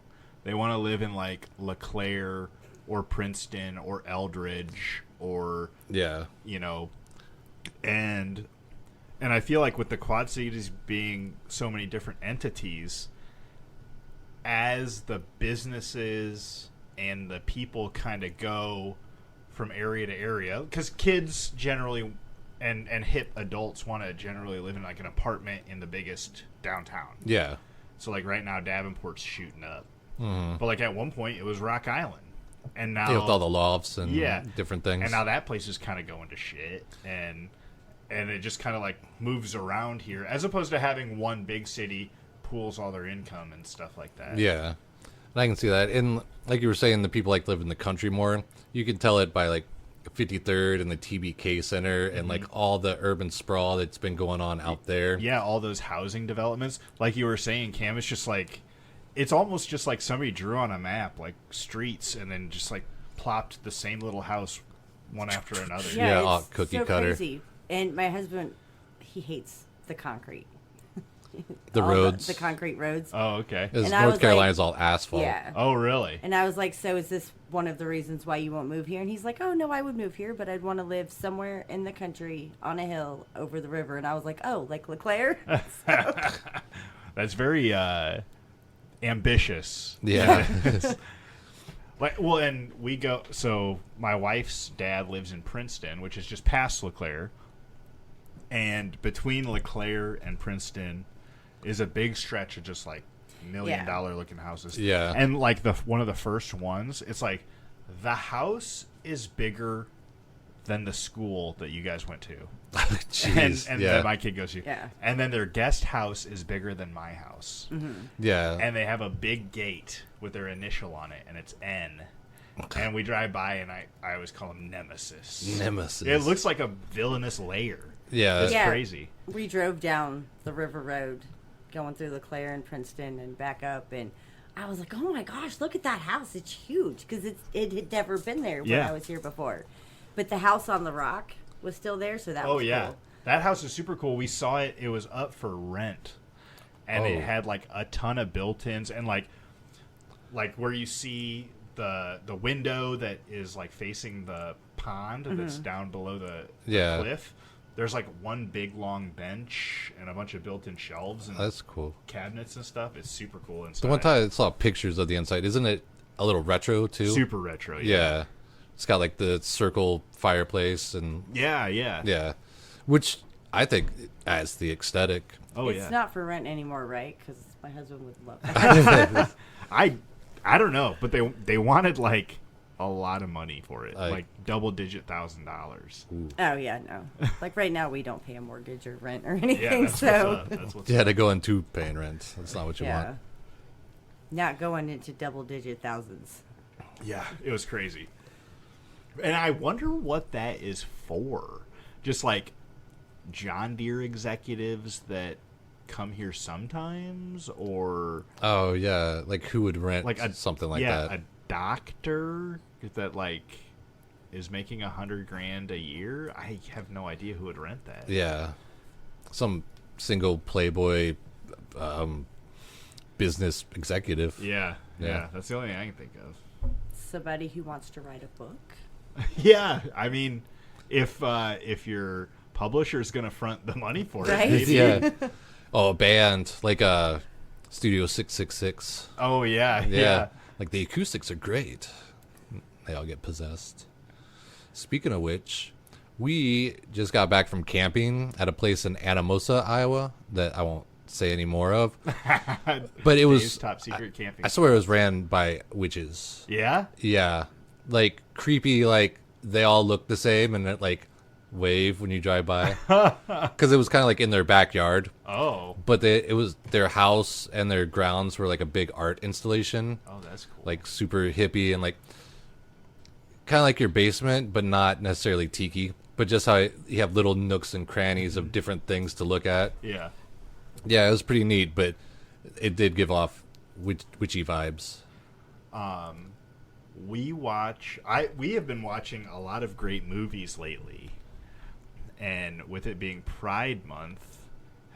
[SPEAKER 1] They want to live in, like, LeClaire or Princeton or Eldridge or,
[SPEAKER 2] Yeah.
[SPEAKER 1] and I feel like with the Quad Cities being so many different entities, as the businesses and the people kind of go from area to area, because kids generally and hip adults want to generally live in like an apartment in the biggest downtown.
[SPEAKER 2] Yeah.
[SPEAKER 1] So like right now Davenport's shooting up,
[SPEAKER 2] Mm-hmm.
[SPEAKER 1] but like at one point it was Rock Island, and now
[SPEAKER 2] Yeah, with all the lofts and
[SPEAKER 1] Yeah.
[SPEAKER 2] different things.
[SPEAKER 1] and now that place is kind of going to shit, and it just kind of like moves around here, as opposed to having one big city pools all their income and stuff like that.
[SPEAKER 2] Yeah. And I can see that. And like you were saying, the people like live in the country more. You can tell it by like 53rd and the TBK Center and like all the urban sprawl that's been going on out there.
[SPEAKER 1] Yeah, all those housing developments. Like you were saying, Cam, it's just like, it's almost just like somebody drew on a map, like streets, and then just like plopped the same little house one after another.
[SPEAKER 2] Yeah, all
[SPEAKER 3] it's
[SPEAKER 2] cookie
[SPEAKER 3] so
[SPEAKER 2] cutter.
[SPEAKER 3] crazy. And my husband, he hates the concrete.
[SPEAKER 2] The
[SPEAKER 3] All
[SPEAKER 2] roads.
[SPEAKER 3] the concrete roads.
[SPEAKER 1] Oh, okay.
[SPEAKER 2] Because
[SPEAKER 3] And I
[SPEAKER 2] North
[SPEAKER 3] was
[SPEAKER 2] Carolina's all asphalt.
[SPEAKER 3] Yeah.
[SPEAKER 1] Oh, really?
[SPEAKER 3] And I was like, so is this one of the reasons why you won't move here? And he's like, oh, no, I would move here, but I'd want to live somewhere in the country on a hill over the river. And I was like, oh, like LeClaire?
[SPEAKER 1] That's very ambitious.
[SPEAKER 2] Yeah.
[SPEAKER 1] Like, well, and we go. So my wife's dad lives in Princeton, which is just past LeClaire, and between LeClaire and Princeton is a big stretch of just like $1 million looking houses.
[SPEAKER 2] Yeah.
[SPEAKER 1] And like one of the first ones, it's like the house is bigger than the school that you guys went to.
[SPEAKER 2] Jeez.
[SPEAKER 1] and
[SPEAKER 2] yeah.
[SPEAKER 1] that my kid goes to.
[SPEAKER 3] Yeah.
[SPEAKER 1] And then their guest house is bigger than my house.
[SPEAKER 3] Mm-hmm.
[SPEAKER 2] Yeah.
[SPEAKER 1] And they have a big gate with their initial on it, and it's N. And we drive by, and I always call him Nemesis.
[SPEAKER 2] Nemesis.
[SPEAKER 1] It looks like a villainous lair.
[SPEAKER 2] Yeah.
[SPEAKER 1] It's
[SPEAKER 3] Yeah.
[SPEAKER 1] crazy.
[SPEAKER 3] We drove down the River Road, going through LeClaire and Princeton and back up, and I was like, "Oh my gosh, look at that house! It's huge," because it had never been there when
[SPEAKER 1] Yeah.
[SPEAKER 3] I was here before. But the house on the rock was still there, so that
[SPEAKER 1] Oh,
[SPEAKER 3] was
[SPEAKER 1] yeah.
[SPEAKER 3] cool.
[SPEAKER 1] That house is super cool. We saw it. It was up for rent. And it
[SPEAKER 2] Oh.
[SPEAKER 1] had, like, a ton of built-ins. And, like where you see the window that is, like, facing the pond that's down below the
[SPEAKER 2] Yeah.
[SPEAKER 1] cliff. There's, like, one big, long bench and a bunch of built-in shelves and
[SPEAKER 2] That's cool.
[SPEAKER 1] cabinets and stuff. It's super cool inside.
[SPEAKER 2] The one time I saw pictures of the inside, isn't it a little retro too?
[SPEAKER 1] Super retro,
[SPEAKER 2] Yeah. It's got like the circle fireplace and
[SPEAKER 1] Yeah.
[SPEAKER 2] yeah, which I think adds the aesthetic.
[SPEAKER 1] Oh,
[SPEAKER 3] It's
[SPEAKER 1] yeah.
[SPEAKER 3] not for rent anymore, right? Because my husband would love it.
[SPEAKER 1] I don't know, but they wanted, like, a lot of money for it.
[SPEAKER 2] Like-
[SPEAKER 1] Like, double-digit $1,000s.
[SPEAKER 3] Oh yeah, no. Like right now, we don't pay a mortgage or rent or
[SPEAKER 1] Yeah,
[SPEAKER 3] anything.
[SPEAKER 1] that's
[SPEAKER 3] so
[SPEAKER 1] what's up. That's what's
[SPEAKER 2] You had
[SPEAKER 1] up.
[SPEAKER 2] to go into paying rent. That's not what you
[SPEAKER 3] yeah,
[SPEAKER 2] want.
[SPEAKER 3] not going into double-digit thousands.
[SPEAKER 1] Yeah, it was crazy. And I wonder what that is for. Just like John Deere executives that come here sometimes, or
[SPEAKER 2] Oh yeah, like who would rent
[SPEAKER 1] like
[SPEAKER 2] something like
[SPEAKER 1] yeah,
[SPEAKER 2] that?
[SPEAKER 1] a doctor that like is making $100,000 a year. I have no idea who would rent that.
[SPEAKER 2] Yeah, some single playboy business executive.
[SPEAKER 1] Yeah,
[SPEAKER 2] Yeah.
[SPEAKER 1] that's the only thing I can think of.
[SPEAKER 3] Somebody who wants to write a book.
[SPEAKER 1] Yeah, I mean, if your publisher's gonna front the money for it,
[SPEAKER 3] Right?
[SPEAKER 1] maybe.
[SPEAKER 2] Yeah. Oh, a band like Studio 666.
[SPEAKER 1] Oh yeah,
[SPEAKER 2] Yeah. Like the acoustics are great. They all get possessed. Speaking of which, we just got back from camping at a place in Anamosa, Iowa that I won't say any more of. But it was
[SPEAKER 1] Dave's top secret camping.
[SPEAKER 2] I swear it was ran by witches.
[SPEAKER 1] Yeah.
[SPEAKER 2] Yeah. Like creepy, like they all look the same and it like wave when you drive by. Because it was kind of like in their backyard.
[SPEAKER 1] Oh.
[SPEAKER 2] But it was their house and their grounds were like a big art installation.
[SPEAKER 1] Oh, that's cool.
[SPEAKER 2] Like super hippie and like kind of like your basement, but not necessarily tiki. But just how you have little nooks and crannies of different things to look at.
[SPEAKER 1] Yeah.
[SPEAKER 2] Yeah, it was pretty neat, but it did give off witchy vibes.
[SPEAKER 1] We have been watching a lot of great movies lately, and with it being Pride Month,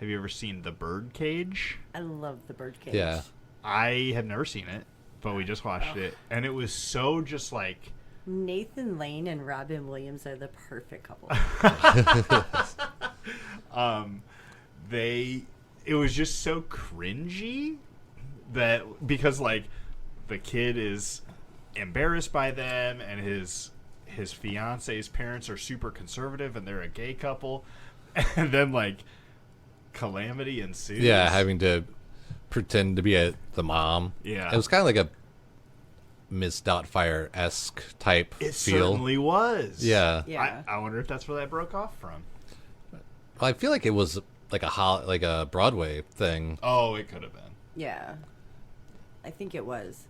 [SPEAKER 1] have you ever seen The Birdcage?
[SPEAKER 3] I love the birdcage.
[SPEAKER 2] Yeah.
[SPEAKER 1] I have never seen it, but we just watched it, and it was so just like
[SPEAKER 3] Nathan Lane and Robin Williams are the perfect couple.
[SPEAKER 1] it was just so cringy that because like the kid is embarrassed by them and his fiance's parents are super conservative and they're a gay couple, and then like calamity ensues.
[SPEAKER 2] Yeah, having to pretend to be the mom.
[SPEAKER 1] Yeah.
[SPEAKER 2] It was kind of like a Miss Doubtfire-esque type
[SPEAKER 1] It
[SPEAKER 2] feel.
[SPEAKER 1] certainly was.
[SPEAKER 2] Yeah.
[SPEAKER 3] Yeah.
[SPEAKER 1] I wonder if that's where that broke off from.
[SPEAKER 2] Well, I feel like it was like a Broadway thing.
[SPEAKER 1] Oh, it could have been.
[SPEAKER 3] Yeah. I think it was.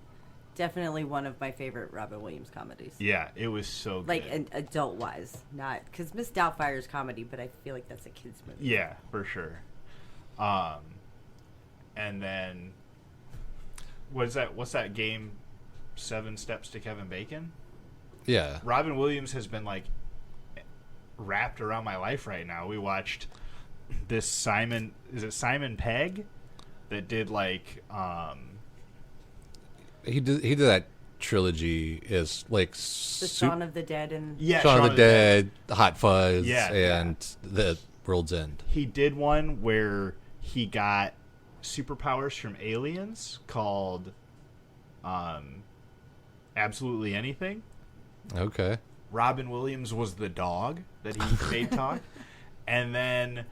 [SPEAKER 3] Definitely one of my favorite Robin Williams comedies.
[SPEAKER 1] Yeah, it was so good.
[SPEAKER 3] Like, adult-wise. Not... Because Miss Doubtfire's comedy, but I feel like that's a kid's movie.
[SPEAKER 1] Yeah, for sure. And then what's that game 7 Steps to Kevin Bacon?
[SPEAKER 2] Yeah.
[SPEAKER 1] Robin Williams has been like wrapped around my life right now. We watched this Simon Pegg that did like
[SPEAKER 2] He did that trilogy is like
[SPEAKER 3] The Shaun of the Dead and...
[SPEAKER 1] yeah,
[SPEAKER 2] Shaun of the Dead, Hot Fuzz,
[SPEAKER 1] Yeah,
[SPEAKER 2] and The World's End.
[SPEAKER 1] He did one where he got superpowers from aliens called Absolutely Anything.
[SPEAKER 2] Okay.
[SPEAKER 1] Robin Williams was the dog that he made talk. And then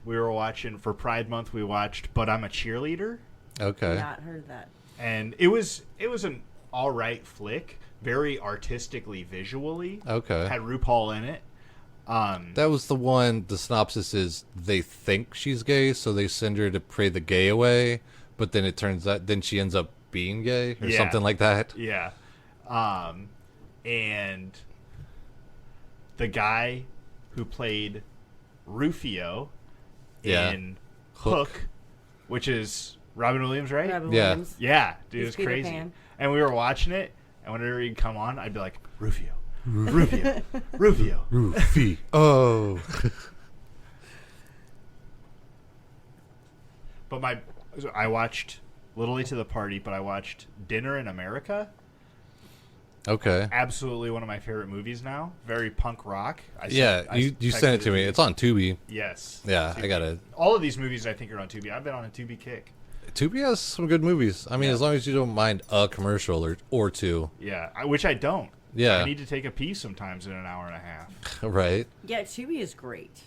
[SPEAKER 1] we were watching, for Pride Month, we watched But I'm a Cheerleader.
[SPEAKER 2] Okay.
[SPEAKER 3] Not heard that.
[SPEAKER 1] And it was an all right flick, very artistically, visually.
[SPEAKER 2] Okay.
[SPEAKER 1] Had RuPaul in it.
[SPEAKER 2] That was the one. The synopsis is they think she's gay, so they send her to pray the gay away. But then it turns out, then she ends up being gay or something like that.
[SPEAKER 1] Yeah. And the guy who played Rufio in Hook, which is Robin Williams, right?
[SPEAKER 3] Robin
[SPEAKER 2] Yeah.
[SPEAKER 3] Williams.
[SPEAKER 1] Yeah, dude,
[SPEAKER 3] He's
[SPEAKER 1] it's
[SPEAKER 3] Peter
[SPEAKER 1] crazy.
[SPEAKER 3] Pan.
[SPEAKER 1] And we were watching it, and whenever he'd come on, I'd be like, Rufio, Rufio, Rufio.
[SPEAKER 2] Rufy. Oh.
[SPEAKER 1] But I watched Little Late to the Party, but I watched Dinner in America.
[SPEAKER 2] Okay.
[SPEAKER 1] Absolutely one of my favorite movies now. Very punk rock.
[SPEAKER 2] You sent it to me. It's on Tubi.
[SPEAKER 1] Yes.
[SPEAKER 2] Yeah,
[SPEAKER 1] Tubi.
[SPEAKER 2] I gotta.
[SPEAKER 1] All of these movies I think are on Tubi. I've been on a Tubi kick.
[SPEAKER 2] Tubi has some good movies. I mean,
[SPEAKER 1] Yeah.
[SPEAKER 2] as long as you don't mind a commercial or two.
[SPEAKER 1] Yeah, which I don't.
[SPEAKER 2] Yeah.
[SPEAKER 1] I need to take a pee sometimes in an hour and a half.
[SPEAKER 2] Right.
[SPEAKER 3] Yeah, Tubi is great,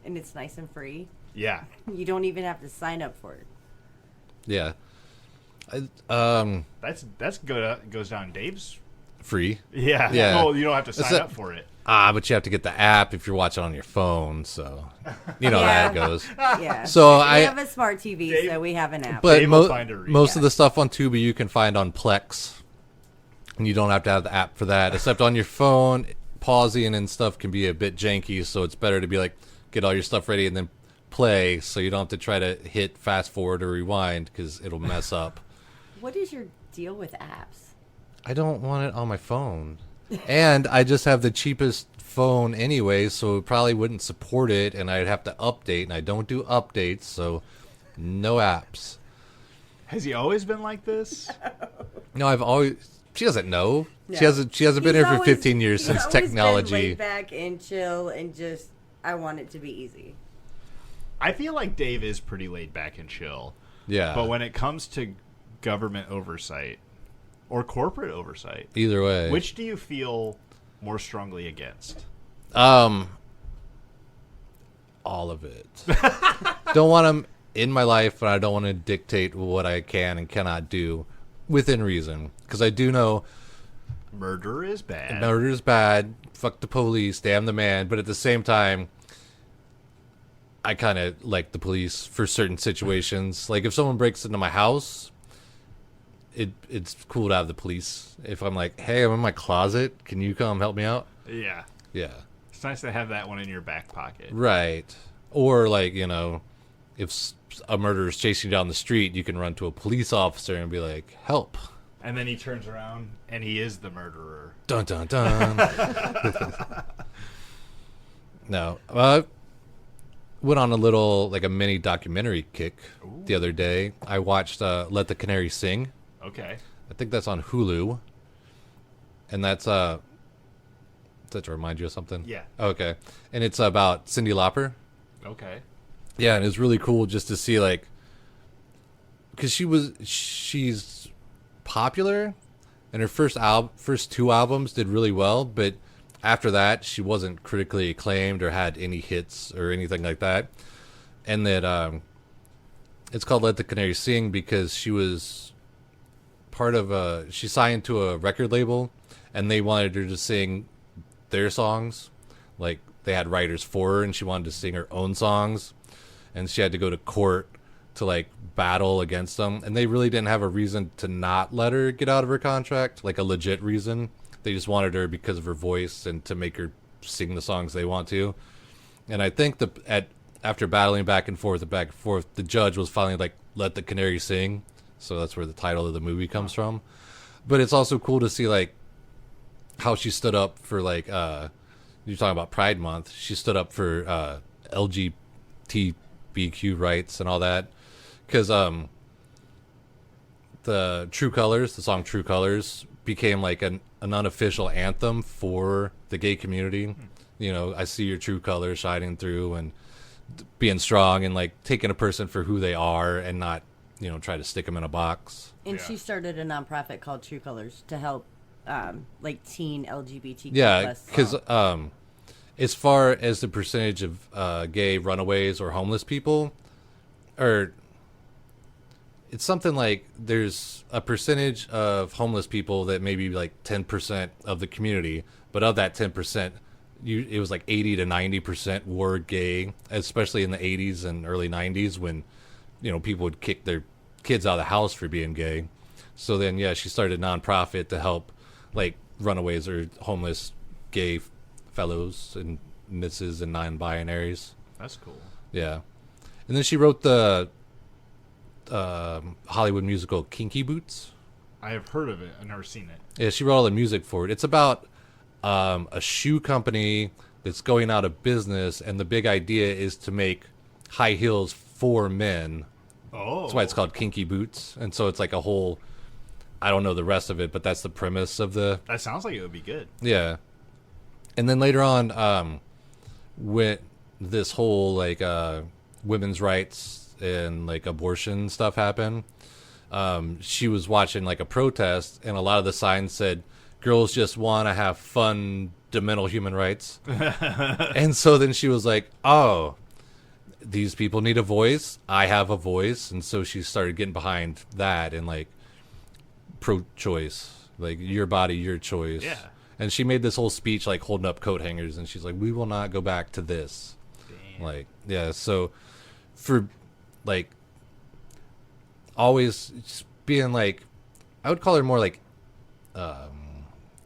[SPEAKER 3] and it's nice and free.
[SPEAKER 1] Yeah.
[SPEAKER 3] You don't even have to sign up for it.
[SPEAKER 2] Yeah.
[SPEAKER 1] That's goes down Dave's.
[SPEAKER 2] Free.
[SPEAKER 1] Yeah.
[SPEAKER 2] Yeah.
[SPEAKER 1] Oh, you don't have to sign
[SPEAKER 2] That's
[SPEAKER 1] up for it.
[SPEAKER 2] But you have to get the app if you're watching on your phone. So, you know
[SPEAKER 3] Yeah.
[SPEAKER 2] how it goes.
[SPEAKER 3] Yeah.
[SPEAKER 2] So
[SPEAKER 3] we
[SPEAKER 2] I-
[SPEAKER 3] have a smart TV,
[SPEAKER 1] Dave-
[SPEAKER 3] so we have an app.
[SPEAKER 2] But
[SPEAKER 1] Dave will find a reason.
[SPEAKER 2] most of the stuff on Tubi you can find on Plex, and you don't have to have the app for that. Except on your phone, pausing and stuff can be a bit janky. So it's better to be like, get all your stuff ready and then play, so you don't have to try to hit fast forward or rewind because it'll mess up.
[SPEAKER 3] What is your deal with apps?
[SPEAKER 2] I don't want it on my phone, and I just have the cheapest phone anyway, so it probably wouldn't support it, and I'd have to update, and I don't do updates, so no apps.
[SPEAKER 1] Has he always been like this?
[SPEAKER 2] No, I've always. She doesn't know.
[SPEAKER 3] No.
[SPEAKER 2] She hasn't been
[SPEAKER 3] He's
[SPEAKER 2] here for
[SPEAKER 3] always-
[SPEAKER 2] 15 years
[SPEAKER 3] he's
[SPEAKER 2] since
[SPEAKER 3] always been
[SPEAKER 2] technology.
[SPEAKER 3] laid back and chill, and just I want it to be easy.
[SPEAKER 1] I feel like Dave is pretty laid back and chill.
[SPEAKER 2] Yeah.
[SPEAKER 1] But when it comes to government oversight or corporate oversight,
[SPEAKER 2] Either way.
[SPEAKER 1] which do you feel more strongly against?
[SPEAKER 2] All of it. Don't want them in my life, but I don't want to dictate what I can and cannot do within reason. Because I do know
[SPEAKER 1] Murder is bad.
[SPEAKER 2] murder is bad. Fuck the police. Damn the man. But at the same time, I kind of like the police for certain situations. Like if someone breaks into my house, it's cool to have the police. If I'm like, hey, I'm in my closet, can you come help me out?
[SPEAKER 1] Yeah.
[SPEAKER 2] Yeah.
[SPEAKER 1] It's nice to have that one in your back pocket.
[SPEAKER 2] Right. Or like, if a murderer's chasing you down the street, you can run to a police officer and be like, help.
[SPEAKER 1] And then he turns around and he is the murderer.
[SPEAKER 2] Dun dun dun. No. Went on a mini documentary kick the other day. I watched Let the Canary Sing.
[SPEAKER 1] Okay.
[SPEAKER 2] I think that's on Hulu. And that's does that remind you of something?
[SPEAKER 1] Yeah.
[SPEAKER 2] Okay. And it's about Cyndi Lauper.
[SPEAKER 1] Okay.
[SPEAKER 2] Yeah, and it's really cool just to see because she's popular, and her first two albums did really well, but after that she wasn't critically acclaimed or had any hits or anything like that. And that it's called Let the Canary Sing because she was part of she signed to a record label, and they wanted her to sing their songs. Like they had writers for her, and she wanted to sing her own songs, and she had to go to court to battle against them, and they really didn't have a reason to not let her get out of her contract, like a legit reason. They just wanted her because of her voice and to make her sing the songs they want to. And I think after battling back and forth, the judge was finally like, let the canary sing. So that's where the title of the movie comes from. But it's also cool to see how she stood up for you're talking about Pride Month. She stood up for LGBTQ rights and all that. Because the song True Colors became an unofficial anthem for the gay community. I see your true colors shining through, and being strong and taking a person for who they are and not, try to stick them in a box.
[SPEAKER 3] And
[SPEAKER 1] Yeah.
[SPEAKER 3] she started a nonprofit called True Colors to help teen LGBTQ+.
[SPEAKER 2] Yeah, because as far as the percentage of gay runaways or homeless people, it's something like there's a percentage of homeless people that maybe like 10% of the community, but of that 10%, it was like 80 to 90% were gay, especially in the 80s and early 90s when, people would kick their kids out of the house for being gay. So then, yeah, she started a nonprofit to help like runaways or homeless gay fellows and misses and non-binaries.
[SPEAKER 1] That's cool.
[SPEAKER 2] Yeah. And then she wrote the Hollywood musical Kinky Boots.
[SPEAKER 1] I have heard of it. I've never seen it.
[SPEAKER 2] Yeah, she wrote all the music for it. It's about a shoe company that's going out of business, and the big idea is to make high heels for men.
[SPEAKER 1] Oh.
[SPEAKER 2] That's why it's called Kinky Boots. And so it's like a whole, I don't know the rest of it, but that's the premise of the...
[SPEAKER 1] That sounds like it would be good.
[SPEAKER 2] Yeah. And then later on, when this whole like women's rights and like abortion stuff happened, she was watching like a protest, and a lot of the signs said, "Girls just want to have fundamental human rights." And so then she was like, "Oh, these people need a voice. I have a voice." And so she started getting behind that and like pro-choice, like your body, your choice.
[SPEAKER 1] Yeah.
[SPEAKER 2] And she made this whole speech like holding up coat hangers, and she's like, "We will not go back to this."
[SPEAKER 1] Damn.
[SPEAKER 2] Like, yeah. So for like always just being like, I would call her more like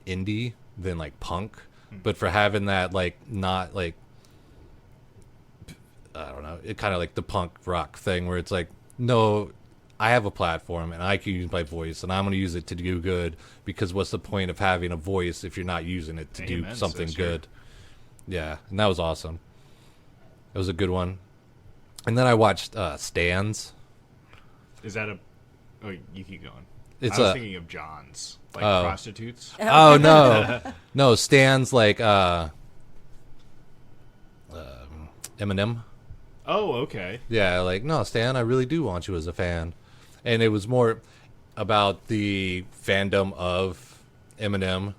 [SPEAKER 2] indie than like punk, but for having that like not like, I don't know, it kind of like the punk rock thing where it's like, no, I have a platform and I can use my voice and I'm going to use it to do good, because what's the point of having a voice if you're not using it to do
[SPEAKER 1] Amen,
[SPEAKER 2] something
[SPEAKER 1] sister.
[SPEAKER 2] good? Yeah, and that was awesome. It was a good one. And then I watched Stans.
[SPEAKER 1] Is that a... Oh, you keep going.
[SPEAKER 2] It's
[SPEAKER 1] I was
[SPEAKER 2] a-
[SPEAKER 1] thinking of John's. Like
[SPEAKER 2] Oh.
[SPEAKER 1] prostitutes.
[SPEAKER 2] Oh no, no, Stans like Eminem.
[SPEAKER 1] Oh, okay.
[SPEAKER 2] Yeah, like, no, Stan, I really do want you as a fan. And it was more about the fandom of Eminem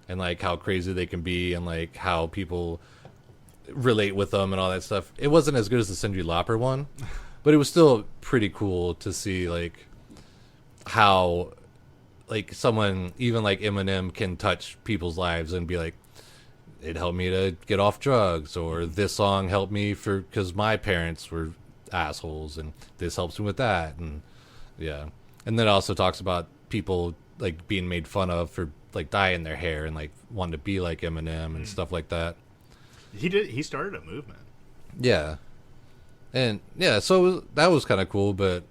[SPEAKER 2] and like how crazy they can be and like how people relate with them and all that stuff. It wasn't as good as the Cyndi Lauper one, but it was still pretty cool to see like how like someone even like Eminem can touch people's lives and be like, it helped me to get off drugs, or this song helped me because my parents were assholes, and this helps me with that. And yeah. And then it also talks about people like being made fun of for like dyeing their hair and like wanting to be like Eminem and stuff like that.
[SPEAKER 1] He started a movement.
[SPEAKER 2] Yeah. And yeah, so that was kind of cool, but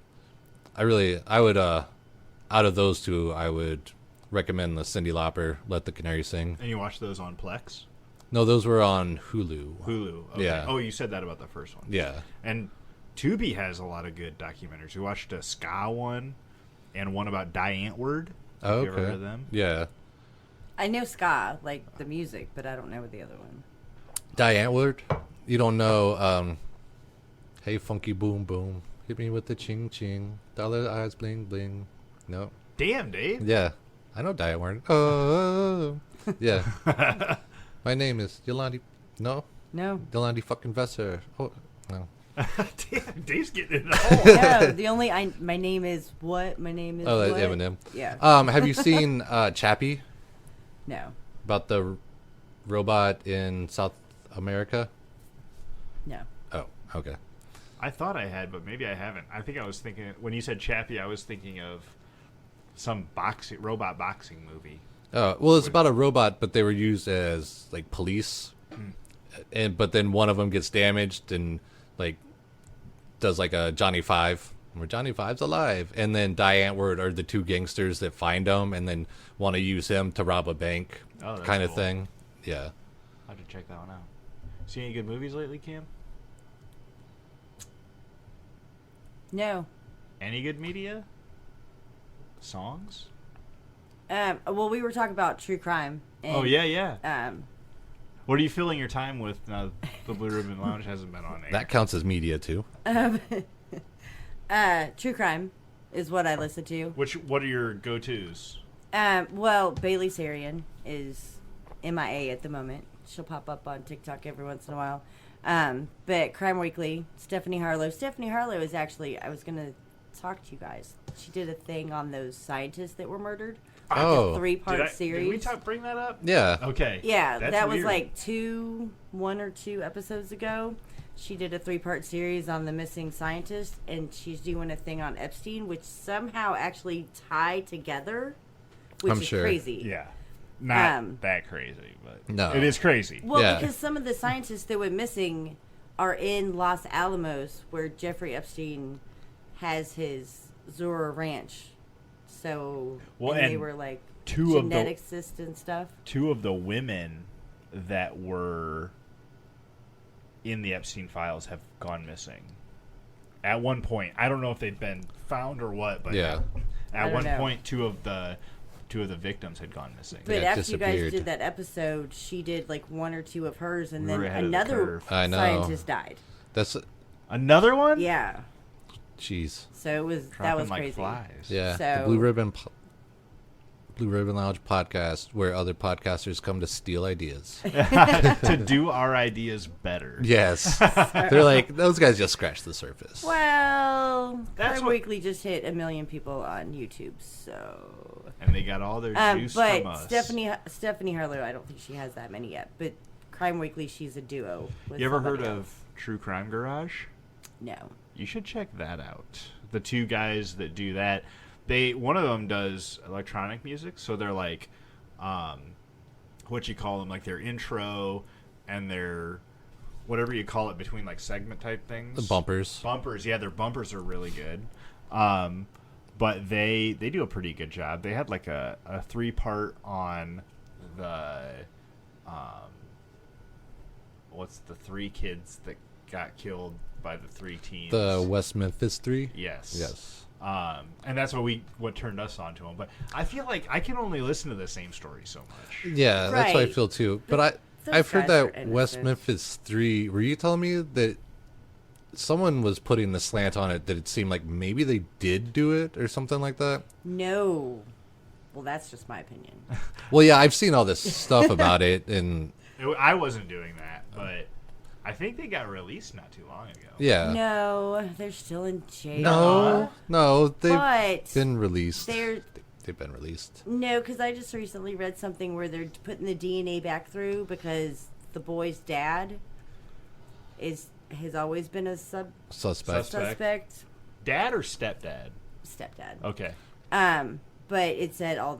[SPEAKER 2] I would out of those two, I would recommend the Cyndi Lauper Let the Canary Sing.
[SPEAKER 1] And you watched those on Plex?
[SPEAKER 2] No, those were on Hulu.
[SPEAKER 1] Hulu. Okay.
[SPEAKER 2] Yeah.
[SPEAKER 1] Oh, you said that about the first one.
[SPEAKER 2] Yeah.
[SPEAKER 1] And Tubi has a lot of good documentaries. We watched a ska one and one about Die Antwoord.
[SPEAKER 2] Oh,
[SPEAKER 1] Have you ever
[SPEAKER 2] okay.
[SPEAKER 1] heard of them?
[SPEAKER 2] Yeah.
[SPEAKER 3] I know ska, like the music, but I don't know the other one.
[SPEAKER 2] Die Antwoord? You don't know, Hey Funky Boom Boom, hit me with the ching ching, dollar eyes bling bling. No.
[SPEAKER 1] Damn, Dave.
[SPEAKER 2] Yeah. I know Die Antwoord. Oh. Yeah. My name is Yolandi. No?
[SPEAKER 3] No.
[SPEAKER 2] Yolandi fucking Vesser. Oh, no.
[SPEAKER 1] Damn, Dave's getting it all.
[SPEAKER 3] No, the only my name is what? My name is
[SPEAKER 2] Oh, that's
[SPEAKER 3] what?
[SPEAKER 2] Eminem.
[SPEAKER 3] Yeah.
[SPEAKER 2] Have you seen Chappie?
[SPEAKER 3] No.
[SPEAKER 2] About the robot in South America?
[SPEAKER 3] No.
[SPEAKER 2] Oh, okay.
[SPEAKER 1] I thought I had, but maybe I haven't. I think I was thinking, when you said Chappie, I was thinking of some robot boxing movie.
[SPEAKER 2] Oh, well, it's about a robot, but they were used as like police, but then one of them gets damaged and like does like a Johnny Five, where Johnny Five's alive, and then Die Antwoord are the two gangsters that find him and then want to use him to rob a bank,
[SPEAKER 1] Oh, that's
[SPEAKER 2] kind of
[SPEAKER 1] cool.
[SPEAKER 2] thing. Yeah.
[SPEAKER 1] I'll have to check that one out. See any good movies lately, Cam?
[SPEAKER 3] No.
[SPEAKER 1] Any good media? Songs?
[SPEAKER 3] Well, we were talking about true crime. And,
[SPEAKER 1] Oh, yeah.
[SPEAKER 3] Um,
[SPEAKER 1] What are you filling your time with now the Blue Ribbon Lounge hasn't been on air?
[SPEAKER 2] That counts as media too.
[SPEAKER 3] true crime is what I listen to.
[SPEAKER 1] What are your go-tos?
[SPEAKER 3] Well, Bailey Sarian is MIA at the moment. She'll pop up on TikTok every once in a while. But Crime Weekly, Stephanie Harlow. Stephanie Harlow is actually, I was going to talk to you guys. She did a thing on those scientists that were murdered.
[SPEAKER 2] Oh.
[SPEAKER 3] A 3-part
[SPEAKER 1] Did
[SPEAKER 3] series.
[SPEAKER 1] we bring that up?
[SPEAKER 2] Yeah.
[SPEAKER 1] Okay.
[SPEAKER 3] Yeah,
[SPEAKER 1] That's
[SPEAKER 3] that was
[SPEAKER 1] weird.
[SPEAKER 3] like 1 or 2 episodes ago. She did a 3-part series on the missing scientist, and she's doing a thing on Epstein, which somehow actually tie together, which
[SPEAKER 2] I'm
[SPEAKER 3] is
[SPEAKER 2] sure.
[SPEAKER 3] crazy.
[SPEAKER 1] Yeah. Not
[SPEAKER 3] Um,
[SPEAKER 1] that crazy, but
[SPEAKER 2] No.
[SPEAKER 1] it is crazy.
[SPEAKER 3] Well,
[SPEAKER 2] Yeah.
[SPEAKER 3] because some of the scientists that went missing are in Los Alamos, where Jeffrey Epstein has his Zora Ranch. So,
[SPEAKER 1] Well,
[SPEAKER 3] and they
[SPEAKER 1] and
[SPEAKER 3] were like
[SPEAKER 1] two of the-
[SPEAKER 3] geneticists and stuff.
[SPEAKER 1] 2 of the women that were in the Epstein files have gone missing. At one point, I don't know if they've been found or what, but
[SPEAKER 2] Yeah.
[SPEAKER 3] I
[SPEAKER 1] at
[SPEAKER 3] don't
[SPEAKER 1] one
[SPEAKER 3] know.
[SPEAKER 1] point, two of the victims had gone missing.
[SPEAKER 3] But
[SPEAKER 2] Yeah,
[SPEAKER 3] after you guys
[SPEAKER 2] disappeared.
[SPEAKER 3] did that episode, she did like 1 or 2 of hers, and
[SPEAKER 1] We
[SPEAKER 3] then
[SPEAKER 1] were ahead of the
[SPEAKER 3] another
[SPEAKER 1] curve.
[SPEAKER 2] I know.
[SPEAKER 3] scientist died.
[SPEAKER 2] That's
[SPEAKER 1] Another one?
[SPEAKER 3] Yeah,
[SPEAKER 2] jeez.
[SPEAKER 3] so it was
[SPEAKER 1] Dropping
[SPEAKER 3] that was
[SPEAKER 1] like
[SPEAKER 3] crazy.
[SPEAKER 1] flies.
[SPEAKER 2] Yeah.
[SPEAKER 3] So-
[SPEAKER 2] The Blue Ribbon Lounge podcast, where other podcasters come to steal ideas.
[SPEAKER 1] To do our ideas better.
[SPEAKER 2] Yes. They're like, those guys just scratched the surface.
[SPEAKER 3] Well,
[SPEAKER 1] That's
[SPEAKER 3] Crime
[SPEAKER 1] what-
[SPEAKER 3] Weekly just hit 1 million people on YouTube, so.
[SPEAKER 1] And they got all their juice
[SPEAKER 3] But
[SPEAKER 1] from us.
[SPEAKER 3] Stephanie Harlow, I don't think she has that many yet. But Crime Weekly, she's a duo. With
[SPEAKER 1] You ever
[SPEAKER 3] somebody
[SPEAKER 1] heard
[SPEAKER 3] else.
[SPEAKER 1] of True Crime Garage?
[SPEAKER 3] No.
[SPEAKER 1] You should check that out. The 2 guys that do that, one of them does electronic music, so they're like, what you call them, like their intro and their whatever you call it between like segment type things.
[SPEAKER 2] The bumpers.
[SPEAKER 1] Bumpers, yeah, their bumpers are really good. But they do a pretty good job. They had like a 3-part on the what's the 3 kids that got killed by the 3 teens.
[SPEAKER 2] The West Memphis 3?
[SPEAKER 1] Yes.
[SPEAKER 2] Yes.
[SPEAKER 1] And that's what turned us on to them. But I feel like I can only listen to the same story so much.
[SPEAKER 2] Yeah, that's what I
[SPEAKER 3] Right.
[SPEAKER 2] feel too.
[SPEAKER 3] But
[SPEAKER 2] But
[SPEAKER 3] those
[SPEAKER 2] I've heard
[SPEAKER 3] guys are
[SPEAKER 2] that West
[SPEAKER 3] innocent.
[SPEAKER 2] Memphis 3, were you telling me that someone was putting the slant on it that it seemed like maybe they did do it or something like that?
[SPEAKER 3] No. Well, that's just my opinion.
[SPEAKER 2] Well, yeah, I've seen all this stuff about it, and
[SPEAKER 1] I wasn't doing that, but I think they got released not too long ago.
[SPEAKER 2] yeah.
[SPEAKER 3] No, they're still in jail.
[SPEAKER 2] No, they've
[SPEAKER 3] But
[SPEAKER 2] been released.
[SPEAKER 3] they're
[SPEAKER 2] They've been released.
[SPEAKER 3] no, because I just recently read something where they're putting the DNA back through because the boy's dad has always been a
[SPEAKER 2] Suspect.
[SPEAKER 3] suspect
[SPEAKER 1] Dad or stepdad?
[SPEAKER 3] stepdad.
[SPEAKER 1] Okay.
[SPEAKER 3] But it said all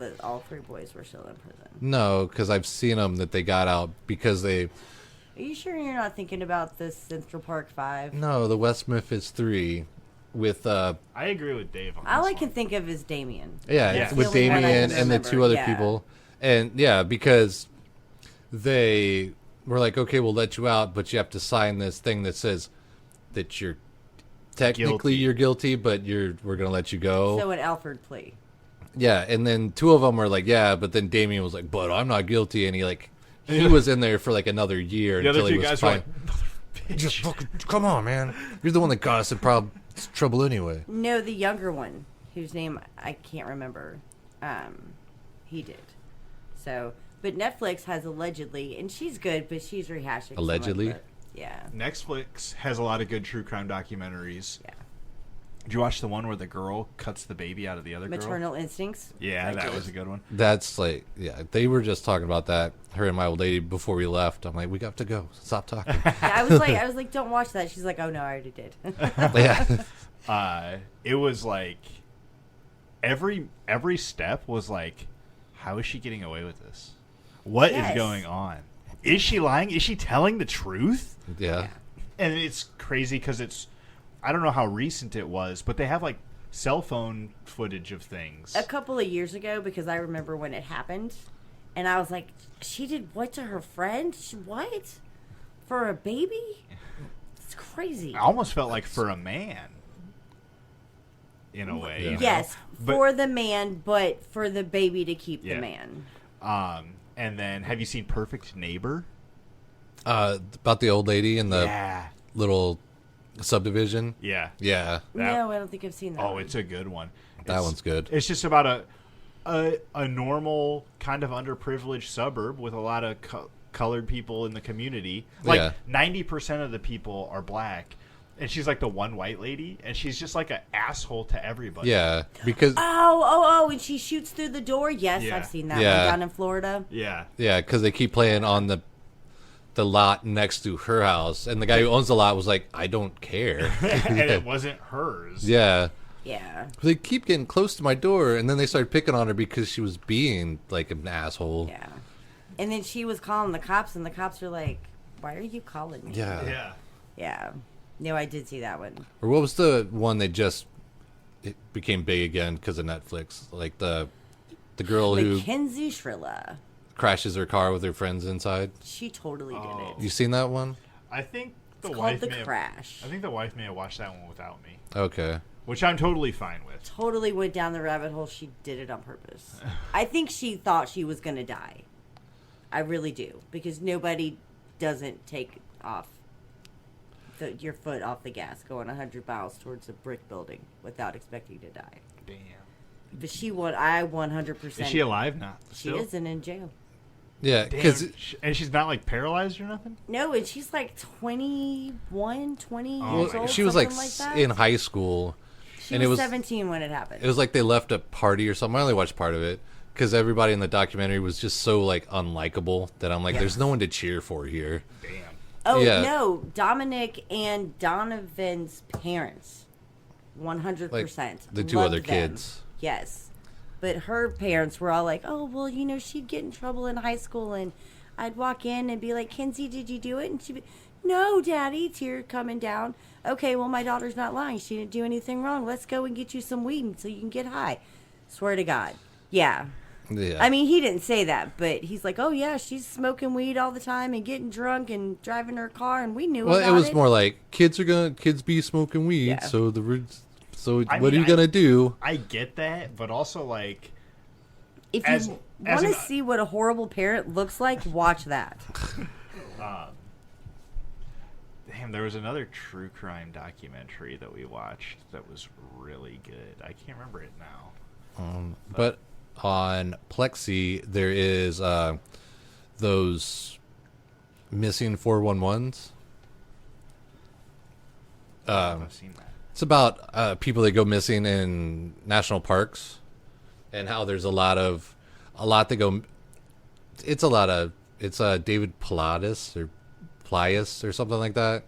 [SPEAKER 3] 3 boys were still in prison.
[SPEAKER 2] No, because I've seen them that they got out because they.
[SPEAKER 3] Are you sure you're not thinking about the Central Park 5?
[SPEAKER 2] No, the West Memphis 3 with
[SPEAKER 1] I agree with Dave on
[SPEAKER 3] All
[SPEAKER 1] this
[SPEAKER 3] I can
[SPEAKER 1] one.
[SPEAKER 3] think of is Damien.
[SPEAKER 2] yeah,
[SPEAKER 1] That's
[SPEAKER 2] with
[SPEAKER 3] the only one I
[SPEAKER 2] Damien
[SPEAKER 3] can
[SPEAKER 2] and the
[SPEAKER 3] remember,
[SPEAKER 2] 2 other
[SPEAKER 3] yeah.
[SPEAKER 2] people, and yeah, because they were like, okay, we'll let you out, but you have to sign this thing that says that you're technically
[SPEAKER 1] Guilty.
[SPEAKER 2] you're guilty, but we're gonna let you go.
[SPEAKER 3] So an Alford plea.
[SPEAKER 2] Yeah, and then 2 of them were like, yeah, but then Damien was like, but I'm not guilty, and he was in there for like another year
[SPEAKER 1] The
[SPEAKER 2] until
[SPEAKER 1] other
[SPEAKER 2] he
[SPEAKER 1] 2
[SPEAKER 2] was
[SPEAKER 1] guys were
[SPEAKER 2] fine.
[SPEAKER 1] like,
[SPEAKER 2] Just fucking, come on, man. You're the one that got us in trouble anyway.
[SPEAKER 3] No, the younger one, whose name I can't remember. He did. So, but Netflix has allegedly, and she's good, but she's rehashing. some of
[SPEAKER 2] Allegedly?
[SPEAKER 3] the- yeah.
[SPEAKER 1] Netflix has a lot of good true crime documentaries.
[SPEAKER 3] Yeah.
[SPEAKER 1] Did you watch the one where the girl cuts the baby out of the other girl?
[SPEAKER 3] Maternal instincts.
[SPEAKER 1] Yeah,
[SPEAKER 3] I
[SPEAKER 1] that
[SPEAKER 3] did.
[SPEAKER 1] was a good one.
[SPEAKER 2] That's like, yeah, they were just talking about that, her and my old lady, before we left. I'm like, we got to go. Stop talking.
[SPEAKER 3] Yeah, I was like, don't watch that. She's like, oh no, I already did.
[SPEAKER 2] Yeah.
[SPEAKER 1] It was like every step was like, how is she getting away with this? What is
[SPEAKER 3] Yes.
[SPEAKER 1] going on? Is she lying? Is she telling the truth?
[SPEAKER 2] Yeah.
[SPEAKER 1] And it's crazy because I don't know how recent it was, but they have like cell phone footage of things.
[SPEAKER 3] A couple of years ago, because I remember when it happened, and I was like, she did what to her friend? What? For a baby? It's crazy.
[SPEAKER 1] I almost felt like for a man, in a way.
[SPEAKER 2] Yeah.
[SPEAKER 1] You know?
[SPEAKER 3] Yes,
[SPEAKER 1] But-
[SPEAKER 3] for the man, but for the baby to keep
[SPEAKER 1] Yeah.
[SPEAKER 3] the man.
[SPEAKER 1] And then, have you seen Perfect Neighbor?
[SPEAKER 2] About the old lady in the
[SPEAKER 1] Yeah.
[SPEAKER 2] little subdivision.
[SPEAKER 1] Yeah.
[SPEAKER 2] Yeah.
[SPEAKER 1] That-
[SPEAKER 3] No, I don't think I've seen that.
[SPEAKER 1] Oh,
[SPEAKER 3] one.
[SPEAKER 1] it's a good one.
[SPEAKER 2] That one's good.
[SPEAKER 1] It's just about a normal kind of underprivileged suburb with a lot of colored people in the community. Like
[SPEAKER 2] Yeah.
[SPEAKER 1] 90% of the people are black, And she's like the one white lady, and she's just like an asshole to everybody.
[SPEAKER 2] Yeah, because
[SPEAKER 3] and she shoots through the door. Yes,
[SPEAKER 1] Yeah.
[SPEAKER 3] I've seen that
[SPEAKER 2] Yeah.
[SPEAKER 3] one down in Florida.
[SPEAKER 1] Yeah.
[SPEAKER 2] they keep playing on the lot next to her house, and the guy who owns the lot was like, I don't care.
[SPEAKER 1] And it wasn't hers.
[SPEAKER 2] Yeah.
[SPEAKER 3] Yeah.
[SPEAKER 2] They keep getting close to my door, and then they started picking on her because she was being like an asshole.
[SPEAKER 3] Yeah. And then she was calling the cops, and the cops are like, "Why are you calling me?"
[SPEAKER 2] Yeah.
[SPEAKER 1] Yeah.
[SPEAKER 3] Yeah. No, I did see that one.
[SPEAKER 2] Or what was the one that just it became big again because of Netflix? Like the girl who
[SPEAKER 3] Mackenzie Shrilla.
[SPEAKER 2] crashes her car with her friends inside.
[SPEAKER 3] She totally did it.
[SPEAKER 2] You seen that one?
[SPEAKER 1] I think the
[SPEAKER 3] It's
[SPEAKER 1] wife
[SPEAKER 3] called The
[SPEAKER 1] may
[SPEAKER 3] Crash.
[SPEAKER 1] I think the wife may have watched that one without me,
[SPEAKER 2] Okay.
[SPEAKER 1] which I'm totally fine with.
[SPEAKER 3] Totally went down the rabbit hole. She did it on purpose. I think she thought she was going to die. I really do. Because nobody doesn't take off your foot off the gas going 100 miles towards a brick building without expecting to die.
[SPEAKER 1] Damn.
[SPEAKER 3] But I 100%.
[SPEAKER 1] Is she alive now?
[SPEAKER 3] She
[SPEAKER 1] Still?
[SPEAKER 3] isn't in jail.
[SPEAKER 2] Yeah,
[SPEAKER 1] Damn.
[SPEAKER 2] because
[SPEAKER 1] And she's not like paralyzed or nothing?
[SPEAKER 3] No, and she's like 21, 20
[SPEAKER 1] Oh
[SPEAKER 3] years
[SPEAKER 1] my
[SPEAKER 3] old.
[SPEAKER 2] she was like,
[SPEAKER 3] something that.
[SPEAKER 2] in high school.
[SPEAKER 3] She
[SPEAKER 2] and
[SPEAKER 3] was,
[SPEAKER 2] it was
[SPEAKER 3] 17 when it happened.
[SPEAKER 2] It was like they left a party or something. I only watched part of it because everybody in the documentary was just so like unlikable that I'm like, there's no one to cheer for here.
[SPEAKER 1] Damn.
[SPEAKER 3] Oh
[SPEAKER 2] Yeah.
[SPEAKER 3] no, Dominic and Donovan's parents, 100%.
[SPEAKER 2] Like, the two
[SPEAKER 3] loved
[SPEAKER 2] other
[SPEAKER 3] them.
[SPEAKER 2] kids.
[SPEAKER 3] Yes, but her parents were all like, "Oh well, she'd get in trouble in high school, and I'd walk in and be like, Kenzie, did you do it?' And she'd be, No, Daddy," tear coming down. "Okay, well my daughter's not lying. She didn't do anything wrong. Let's go and get you some weed so you can get high." Swear to God, yeah.
[SPEAKER 2] Yeah.
[SPEAKER 3] I mean, he didn't say that, but he's like, "Oh yeah, she's smoking weed all the time and getting drunk and driving her car, and we knew
[SPEAKER 2] well,
[SPEAKER 3] about
[SPEAKER 2] it was more like kids be smoking weed,
[SPEAKER 3] Yeah.
[SPEAKER 2] so
[SPEAKER 1] I
[SPEAKER 2] what
[SPEAKER 1] mean,
[SPEAKER 2] are you gonna do?
[SPEAKER 1] I get that, but also like
[SPEAKER 3] If
[SPEAKER 1] as-
[SPEAKER 3] you
[SPEAKER 1] as
[SPEAKER 3] want to
[SPEAKER 1] an-
[SPEAKER 3] see what a horrible parent looks like, watch that.
[SPEAKER 1] damn, there was another true crime documentary that we watched that was really good. I can't remember it now.
[SPEAKER 2] But on Plexi, there is those missing 411s.
[SPEAKER 1] I've seen that.
[SPEAKER 2] It's about people that go missing in national parks, and how there's a lot that go. It's David Pilatus or something like that.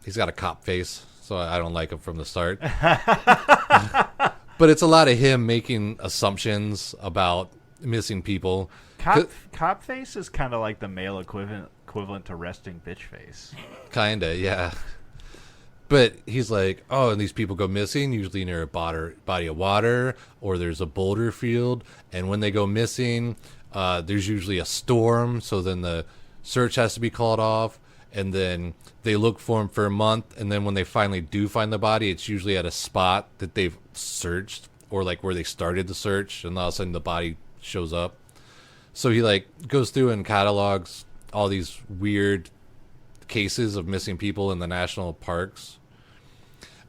[SPEAKER 2] He's got a cop face, so I don't like him from the start. But it's a lot of him making assumptions about missing people.
[SPEAKER 1] Cop face is kind of like the male equivalent to resting bitch face.
[SPEAKER 2] Kinda, yeah. But he's like, oh, and these people go missing, usually near a body of water, or there's a boulder field. And when they go missing, there's usually a storm, so then the search has to be called off. And then they look for him for a month, and then when they finally do find the body, it's usually at a spot that they've searched, or like where they started the search, and all of a sudden the body shows up. So he like goes through and catalogs all these weird cases of missing people in the national parks.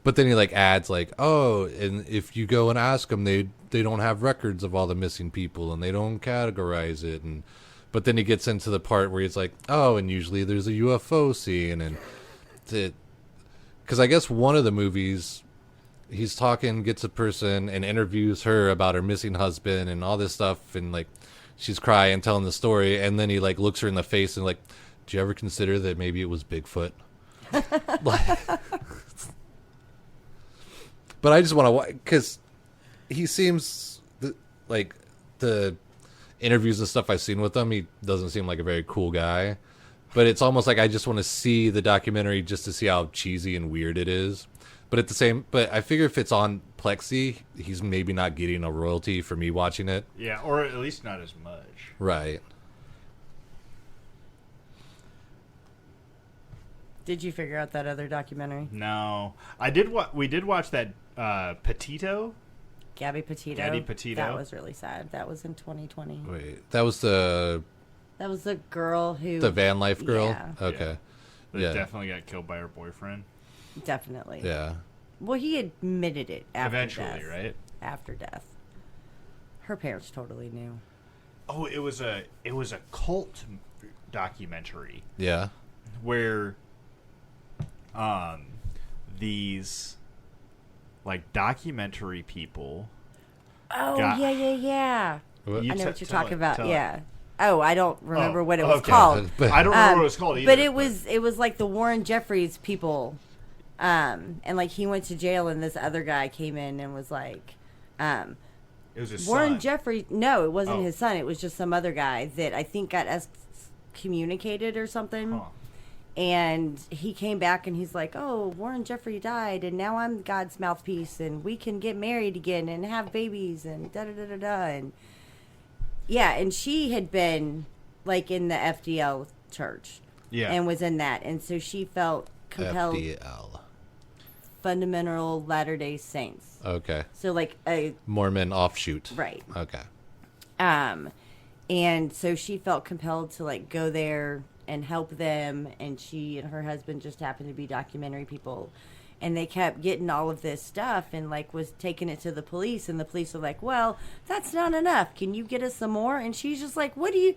[SPEAKER 2] But then he like adds like, oh, and if you go and ask them, they don't have records of all the missing people, and they don't categorize it. And but then he gets into the part where he's like, oh, and usually there's a UFO scene, and because I guess one of the movies, he's gets a person and interviews her about her missing husband and all this stuff, and like she's crying, telling the story, and then he like looks her in the face and like, do you ever consider that maybe it was Bigfoot? But I just want to, because he seems like the interviews and stuff I've seen with him, he doesn't seem like a very cool guy. But it's almost like I just want to see the documentary just to see how cheesy and weird it is. But I figure if it's on Plexi, he's maybe not getting a royalty for me watching it.
[SPEAKER 1] Yeah, or at least not as much.
[SPEAKER 2] Right.
[SPEAKER 3] Did you figure out that other documentary?
[SPEAKER 1] No, I did. We did watch that Petito.
[SPEAKER 3] Gabby Petito. That was really sad. That was in 2020.
[SPEAKER 2] Wait, that was the
[SPEAKER 3] That was the girl who...
[SPEAKER 2] van life girl?
[SPEAKER 3] Yeah.
[SPEAKER 2] Okay.
[SPEAKER 1] That
[SPEAKER 2] Yeah.
[SPEAKER 1] definitely got killed by her boyfriend.
[SPEAKER 3] Definitely.
[SPEAKER 2] Yeah.
[SPEAKER 3] Well, he admitted it after
[SPEAKER 1] Eventually,
[SPEAKER 3] death.
[SPEAKER 1] right?
[SPEAKER 3] After death. Her parents totally knew.
[SPEAKER 1] Oh, it was a cult documentary
[SPEAKER 2] Yeah.
[SPEAKER 1] where these like documentary people.
[SPEAKER 3] Oh,
[SPEAKER 1] got-
[SPEAKER 3] yeah.
[SPEAKER 2] What?
[SPEAKER 3] I know
[SPEAKER 1] You
[SPEAKER 3] what you're
[SPEAKER 1] tell
[SPEAKER 3] talking
[SPEAKER 1] it,
[SPEAKER 3] about.
[SPEAKER 1] tell it.
[SPEAKER 3] Yeah. Oh, I don't remember what it was
[SPEAKER 1] okay.
[SPEAKER 3] called.
[SPEAKER 2] But-
[SPEAKER 1] I don't remember what it was called either.
[SPEAKER 3] But it was like the Warren Jeffries people, and like he went to jail, and this other guy came in and was like,
[SPEAKER 1] it was his
[SPEAKER 3] Warren
[SPEAKER 1] son.
[SPEAKER 3] Jeffries. No, it wasn't
[SPEAKER 1] Oh.
[SPEAKER 3] his son. It was just some other guy that I think got excommunicated or something.
[SPEAKER 1] Huh.
[SPEAKER 3] And he came back and he's like, "Oh, Warren Jeffrey died, and now I'm God's mouthpiece, and we can get married again and have babies and da da da da da." And yeah, and she had been like in the FDL church,
[SPEAKER 1] Yeah.
[SPEAKER 3] and was in that, and so she felt compelled.
[SPEAKER 2] FDL.
[SPEAKER 3] Fundamental Latter-day Saints.
[SPEAKER 2] Okay.
[SPEAKER 3] So like a
[SPEAKER 2] Mormon offshoot.
[SPEAKER 3] right.
[SPEAKER 2] Okay.
[SPEAKER 3] And so she felt compelled to like go there and help them, and she and her husband just happened to be documentary people, and they kept getting all of this stuff and like was taking it to the police, and the police were like, "Well, that's not enough, can you get us some more?" And she's just like, "What do you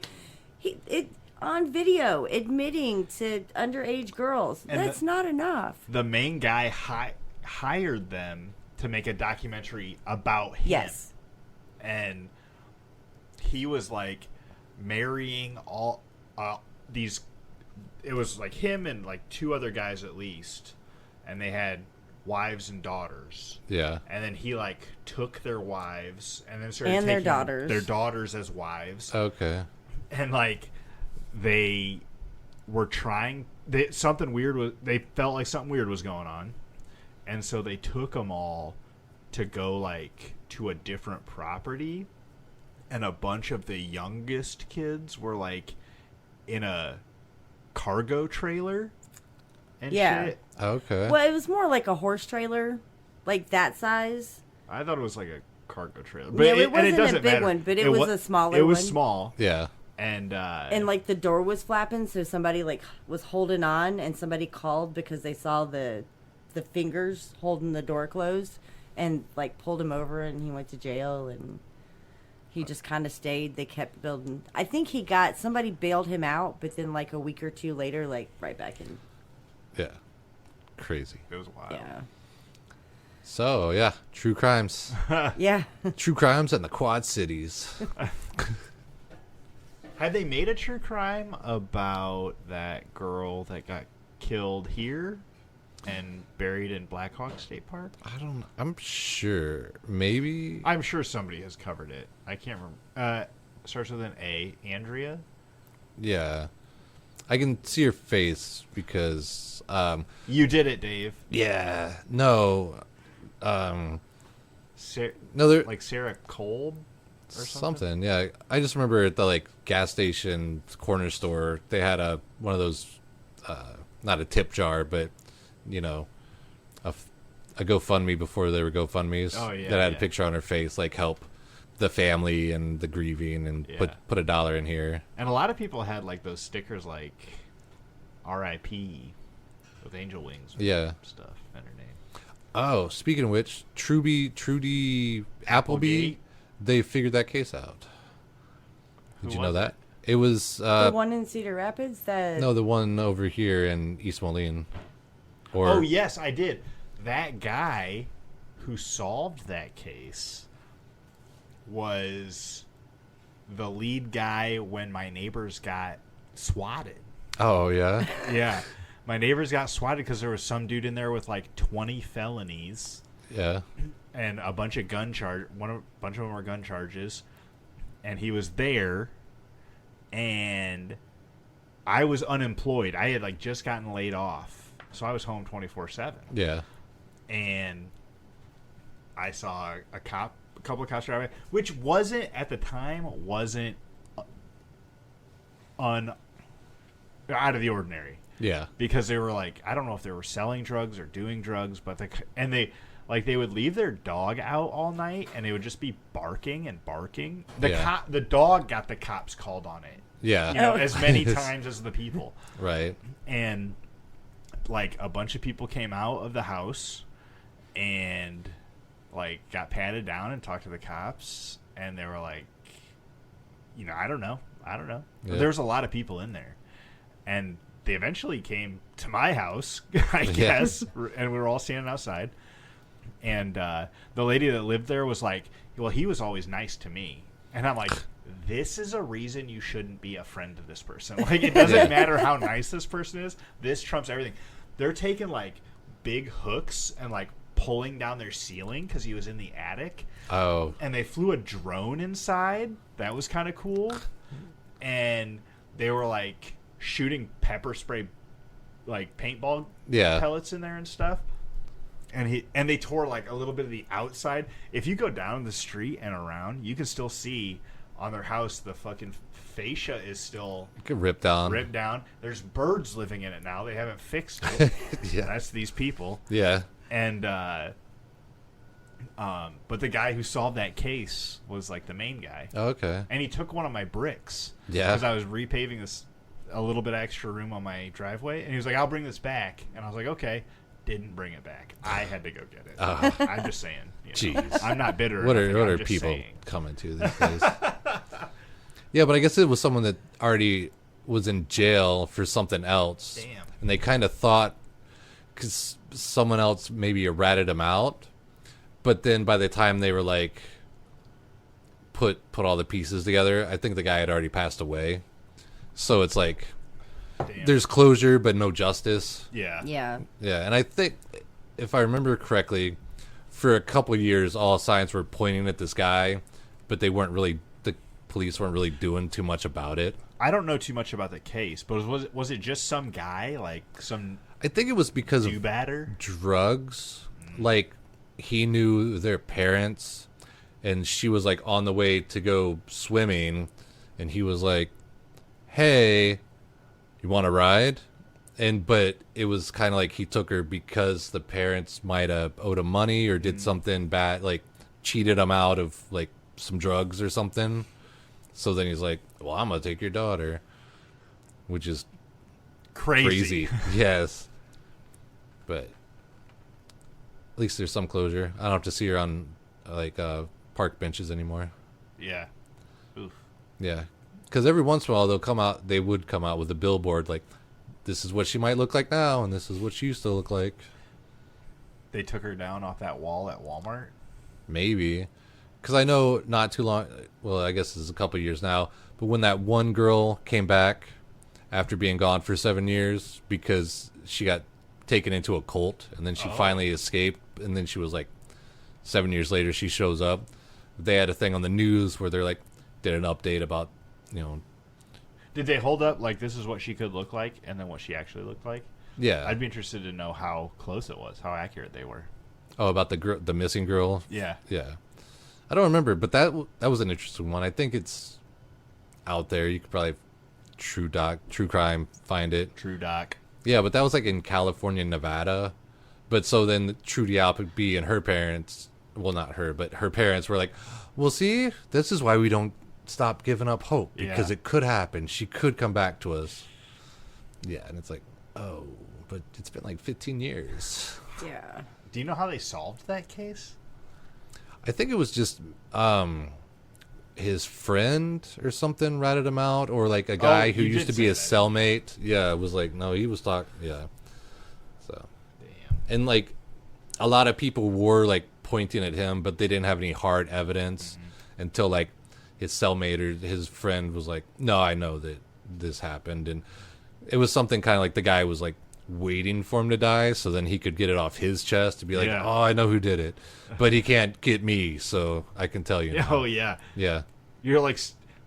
[SPEAKER 3] it on video admitting to underage girls,
[SPEAKER 1] And
[SPEAKER 3] that's not enough."
[SPEAKER 1] The main guy hired them to make a documentary about him.
[SPEAKER 3] Yes.
[SPEAKER 1] And he was like marrying all these. It was like him and like two other guys at least, and they had wives and daughters.
[SPEAKER 2] Yeah.
[SPEAKER 1] And then he like took their wives and then started
[SPEAKER 3] And their
[SPEAKER 1] taking
[SPEAKER 3] daughters.
[SPEAKER 1] their daughters as wives.
[SPEAKER 2] Okay.
[SPEAKER 1] And like they were trying. Something weird was. They felt like something weird was going on, and so they took them all to go like to a different property, and a bunch of the youngest kids were like in a cargo trailer and
[SPEAKER 3] Yeah.
[SPEAKER 1] shit.
[SPEAKER 2] Okay.
[SPEAKER 3] Well, it was more like a horse trailer, like that size.
[SPEAKER 1] I thought it was like a cargo trailer,
[SPEAKER 3] Yeah, it
[SPEAKER 1] and
[SPEAKER 3] wasn't a
[SPEAKER 1] doesn't
[SPEAKER 3] big
[SPEAKER 1] matter.
[SPEAKER 3] one, but it was
[SPEAKER 1] wa-
[SPEAKER 3] a smaller
[SPEAKER 1] It was
[SPEAKER 3] one.
[SPEAKER 1] small,
[SPEAKER 2] Yeah.
[SPEAKER 3] And like the door was flapping, so somebody like was holding on, and somebody called because they saw the fingers holding the door closed, and like pulled him over, and he went to jail, and he just kind of stayed. They kept building. I think somebody bailed him out, but then like a week or two later, like right back in.
[SPEAKER 2] Yeah. Crazy.
[SPEAKER 1] it was wild.
[SPEAKER 3] Yeah,
[SPEAKER 2] So, yeah. True crimes.
[SPEAKER 3] yeah.
[SPEAKER 2] True crimes in the Quad Cities.
[SPEAKER 1] Had they made a true crime about that girl that got killed here and buried in Black Hawk State Park?
[SPEAKER 2] I'm sure. Maybe.
[SPEAKER 1] I'm sure somebody has covered it. I can't remember. Starts with an A. Andrea?
[SPEAKER 2] Yeah. I can see your face because,
[SPEAKER 1] You did it, Dave.
[SPEAKER 2] yeah. No. No, there,
[SPEAKER 1] Like Sarah Kolb or
[SPEAKER 2] something. Yeah. I just remember at the, like, gas station corner store, they had one of those, not a tip jar, but, you know, a GoFundMe before there were GoFundMes.
[SPEAKER 1] Oh, yeah,
[SPEAKER 2] that had
[SPEAKER 1] yeah.
[SPEAKER 2] a picture on her face, like, help the family and the grieving, and
[SPEAKER 1] Yeah.
[SPEAKER 2] put $1 in here.
[SPEAKER 1] And a lot of people had like those stickers like R.I.P. with angel wings and
[SPEAKER 2] Yeah.
[SPEAKER 1] stuff in her name.
[SPEAKER 2] Oh, speaking of which, Trudy Appleby,
[SPEAKER 1] Applegate?
[SPEAKER 2] they figured that case out. Did
[SPEAKER 1] Who
[SPEAKER 2] you know
[SPEAKER 1] was
[SPEAKER 2] that? It was
[SPEAKER 3] The one in Cedar Rapids.
[SPEAKER 2] no, the one over here in East Moline. Or
[SPEAKER 1] Oh, yes, I did. That guy who solved that case was the lead guy when my neighbors got swatted.
[SPEAKER 2] Oh, yeah.
[SPEAKER 1] Yeah. My neighbors got swatted because there was some dude in there with like 20 felonies
[SPEAKER 2] Yeah.
[SPEAKER 1] and a bunch of a bunch of them were gun charges, and he was there, and I was unemployed. I had like just gotten laid off, so I was home 24/7,
[SPEAKER 2] Yeah.
[SPEAKER 1] and I saw a couple of cops driving, which wasn't at the time out of the ordinary.
[SPEAKER 2] Yeah.
[SPEAKER 1] Because they were like, I don't know if they were selling drugs or doing drugs, but they would leave their dog out all night, and they would just be barking and barking.
[SPEAKER 2] Yeah.
[SPEAKER 1] The dog got the cops called on it,
[SPEAKER 2] Yeah.
[SPEAKER 1] you know, as many times as the people.
[SPEAKER 2] Right.
[SPEAKER 1] And like a bunch of people came out of the house and like got patted down and talked to the cops, and they were like, you know, I don't know.
[SPEAKER 2] Yeah.
[SPEAKER 1] There's a lot of people in there, and they eventually came to my house, I guess, and we were all standing outside. And the lady that lived there was like, well, he was always nice to me. And I'm like, this is a reason you shouldn't be a friend to this person. Like, it doesn't matter how nice this person is. This trumps everything. They're taking, like, big hooks and, like, pulling down their ceiling because he was in the attic.
[SPEAKER 2] Oh.
[SPEAKER 1] And they flew a drone inside. That was kind of cool. And they were, like, shooting pepper spray, like, paintball pellets in there and stuff. And they tore, like, a little bit of the outside. If you go down the street and around, you can still see on their house the fucking fascia is still
[SPEAKER 2] ripped down.
[SPEAKER 1] There's birds living in it now. They haven't fixed it.
[SPEAKER 2] Yeah.
[SPEAKER 1] That's these people.
[SPEAKER 2] Yeah.
[SPEAKER 1] And but the guy who solved that case was like the main guy.
[SPEAKER 2] Oh, okay.
[SPEAKER 1] And he took one of my bricks.
[SPEAKER 2] Yeah.
[SPEAKER 1] Because I was repaving this a little bit extra room on my driveway, and he was like, "I'll bring this back." And I was like, "Okay." Didn't bring it back. I had to go get it. I'm just saying. You know,
[SPEAKER 2] Jeez.
[SPEAKER 1] I'm not bitter.
[SPEAKER 2] What are people coming to these days? Yeah, but I guess it was someone that already was in jail for something else.
[SPEAKER 1] Damn.
[SPEAKER 2] And they kind of thought, because someone else maybe ratted him out, but then by the time they were like, put all the pieces together, I think the guy had already passed away. So it's like, damn. There's closure, but no justice.
[SPEAKER 1] Yeah.
[SPEAKER 3] Yeah.
[SPEAKER 2] Yeah, and I think, if I remember correctly, for a couple of years, all signs were pointing at this guy, but the police weren't really doing too much about it.
[SPEAKER 1] I don't know too much about the case, but was it just some guy, like some
[SPEAKER 2] I think it was because of
[SPEAKER 1] do-batter?
[SPEAKER 2] Drugs. Like, he knew their parents, and she was, like, on the way to go swimming, and he was like, hey, you want to ride? But it was kind of like he took her because the parents might have owed him money or did something bad, like cheated him out of like some drugs or something. So then he's like, well, I'm going to take your daughter, which is crazy. Yes. But at least there's some closure. I don't have to see her on like park benches anymore.
[SPEAKER 1] Yeah. Oof.
[SPEAKER 2] Yeah. Because every once in a while they would come out with a billboard like, this is what she might look like now, and this is what she used to look like.
[SPEAKER 1] They took her down off that wall at Walmart?
[SPEAKER 2] Maybe. Because I know not too long, well, I guess it's a couple of years now, but when that one girl came back after being gone for 7 years because she got taken into a cult, and then she finally escaped, and then she was like, 7 years later she shows up. They had a thing on the news where they're like, did an update about, you know.
[SPEAKER 1] Did they hold up like this is what she could look like and then what she actually looked like?
[SPEAKER 2] Yeah.
[SPEAKER 1] I'd be interested to know how close it was, how accurate they were.
[SPEAKER 2] Oh, about the missing girl?
[SPEAKER 1] Yeah.
[SPEAKER 2] Yeah. I don't remember, but that was an interesting one. I think it's out there. You could probably true crime find it.
[SPEAKER 1] True doc.
[SPEAKER 2] Yeah, but that was like in California, Nevada. But so then Trudy Alpeby and her parents, well, not her, but her parents were like, well, see, this is why we don't stop giving up hope, because it could happen. She could come back to us. Yeah, and it's like, oh, but it's been like 15 years.
[SPEAKER 3] Yeah.
[SPEAKER 1] Do you know how they solved that case?
[SPEAKER 2] I think it was just his friend or something ratted him out, or like a guy who used to be his cellmate. Yeah, it was like, no, he was talking. Yeah. So.
[SPEAKER 1] Damn.
[SPEAKER 2] And like a lot of people were like pointing at him, but they didn't have any hard evidence until like his cellmate or his friend was like, no, I know that this happened. And it was something kind of like the guy was like waiting for him to die so then he could get it off his chest to be like, oh, I know who did it, but he can't get me, so I can tell you now.
[SPEAKER 1] Oh, yeah.
[SPEAKER 2] Yeah.
[SPEAKER 1] You're like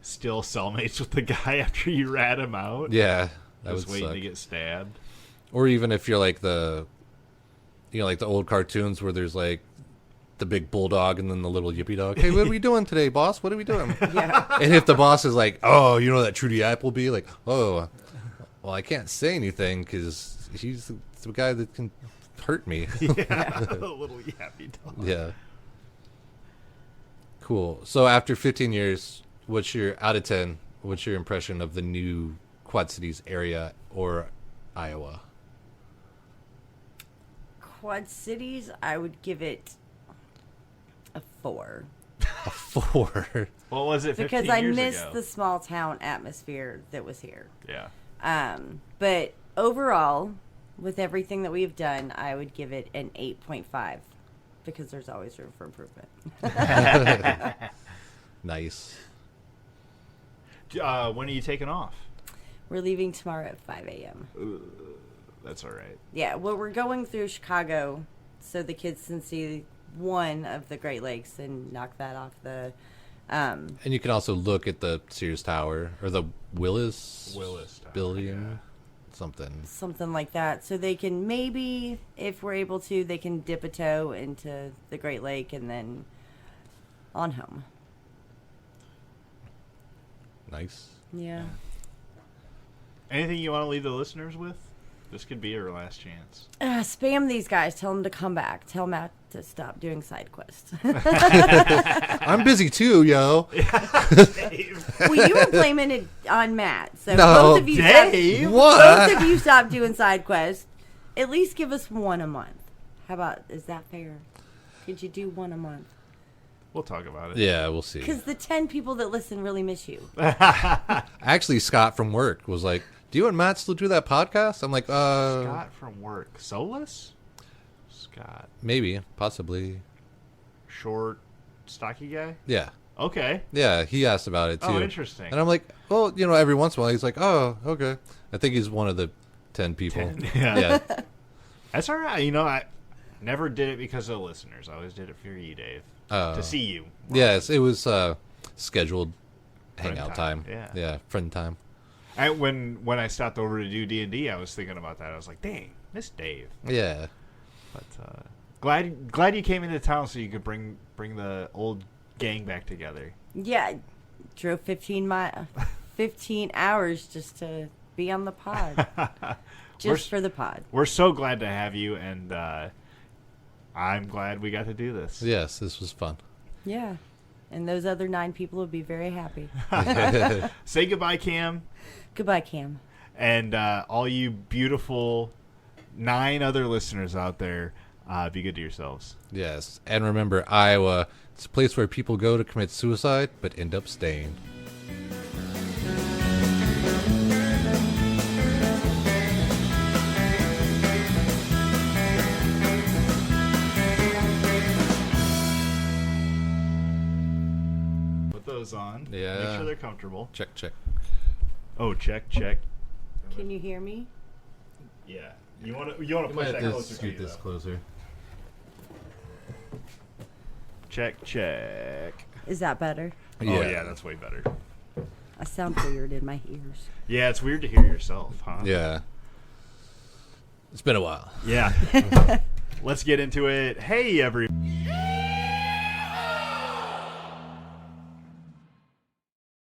[SPEAKER 1] still cellmates with the guy after you rat him out?
[SPEAKER 2] Yeah. That
[SPEAKER 1] Just
[SPEAKER 2] would
[SPEAKER 1] waiting
[SPEAKER 2] suck.
[SPEAKER 1] to get stabbed.
[SPEAKER 2] Or even if you're like the, you know, like the old cartoons where there's like the big bulldog and then the little yippy dog. Hey, what are we doing today, boss? What are we doing?
[SPEAKER 3] Yeah.
[SPEAKER 2] And if the boss is like, oh, you know that Trudy Appleby? Like, oh, well, I can't say anything because he's the guy that can hurt me.
[SPEAKER 1] Yeah, a little yappy dog.
[SPEAKER 2] Yeah. Cool. So after 15 years, out of 10, what's your impression of the new Quad Cities area or Iowa?
[SPEAKER 3] Quad Cities, I would give it a 4.
[SPEAKER 2] A 4.
[SPEAKER 1] What was it 15
[SPEAKER 3] Because I
[SPEAKER 1] years
[SPEAKER 3] missed
[SPEAKER 1] ago?
[SPEAKER 3] the small town atmosphere that was here.
[SPEAKER 1] Yeah.
[SPEAKER 3] But Overall, with everything that we've done, I would give it an 8.5 because there's always room for improvement.
[SPEAKER 2] Nice.
[SPEAKER 1] When are you taking off?
[SPEAKER 3] We're leaving tomorrow at 5 a.m.
[SPEAKER 1] That's all right.
[SPEAKER 3] Yeah, well, we're going through Chicago so the kids can see one of the Great Lakes and knock that off the...
[SPEAKER 2] And you can also look at the Sears Tower or the Willis
[SPEAKER 1] Tower,
[SPEAKER 2] building, something.
[SPEAKER 3] something like that. So they can maybe, if we're able to, they can dip a toe into the Great Lake and then on home.
[SPEAKER 2] Nice.
[SPEAKER 3] Yeah.
[SPEAKER 1] Anything you want to leave the listeners with? This could be your last chance.
[SPEAKER 3] Spam these guys. Tell them to come back. Tell Matt to stop doing side quests.
[SPEAKER 2] I'm busy too, yo.
[SPEAKER 3] Well, you were blaming it on Matt. So
[SPEAKER 2] No,
[SPEAKER 3] both of you
[SPEAKER 1] Dave.
[SPEAKER 2] What?
[SPEAKER 3] both of you stop doing side quests. At least give us one a month. How about, is that fair? Could you do one a month?
[SPEAKER 1] We'll talk about it.
[SPEAKER 2] Yeah, we'll see.
[SPEAKER 3] Because the 10 people that listen really miss you.
[SPEAKER 2] Actually, Scott from work was like, "Do you and Matt still do that podcast?" I'm like,
[SPEAKER 1] Scott from work. Solus? Scott.
[SPEAKER 2] maybe, possibly.
[SPEAKER 1] Short, stocky guy?
[SPEAKER 2] Yeah.
[SPEAKER 1] Okay.
[SPEAKER 2] Yeah, he asked about it too.
[SPEAKER 1] Oh, interesting.
[SPEAKER 2] And I'm like, well, every once in a while, he's like, oh, okay. I think he's one of the 10 people.
[SPEAKER 1] 10, yeah.
[SPEAKER 2] Yeah.
[SPEAKER 1] That's all right. I never did it because of the listeners. I always did it for you, Dave. To see you.
[SPEAKER 2] Yes, it was scheduled
[SPEAKER 1] Friend
[SPEAKER 2] hangout
[SPEAKER 1] time.
[SPEAKER 2] time.
[SPEAKER 1] Yeah.
[SPEAKER 2] Yeah, friend time.
[SPEAKER 1] When I stopped over to do D&D, I was thinking about that. I was like, dang, miss Dave.
[SPEAKER 2] Yeah.
[SPEAKER 1] But glad you came into town so you could bring the old gang back together.
[SPEAKER 3] Yeah. Drove 15 hours just to be on the pod. For the pod.
[SPEAKER 1] We're so glad to have you, and I'm glad we got to do this.
[SPEAKER 2] Yes, this was fun.
[SPEAKER 3] Yeah. And those other 9 people would be very happy.
[SPEAKER 1] Say goodbye, Cam.
[SPEAKER 3] Goodbye, Cam.
[SPEAKER 1] And all you beautiful 9 other listeners out there, be good to yourselves.
[SPEAKER 2] Yes. And remember, Iowa, it's a place where people go to commit suicide but end up staying.
[SPEAKER 1] Put those on.
[SPEAKER 2] Yeah.
[SPEAKER 1] Make sure they're comfortable.
[SPEAKER 2] Check, check.
[SPEAKER 1] Oh, check.
[SPEAKER 3] Can you hear me?
[SPEAKER 1] Yeah. You want to push that closer to you, though.
[SPEAKER 2] closer.
[SPEAKER 1] Check.
[SPEAKER 3] Is that better?
[SPEAKER 1] Oh, yeah, that's way better.
[SPEAKER 3] I sound weird in my ears.
[SPEAKER 1] Yeah, it's weird to hear yourself, huh?
[SPEAKER 2] Yeah. It's been a while.
[SPEAKER 1] Yeah. Let's get into it. Hey, everybody.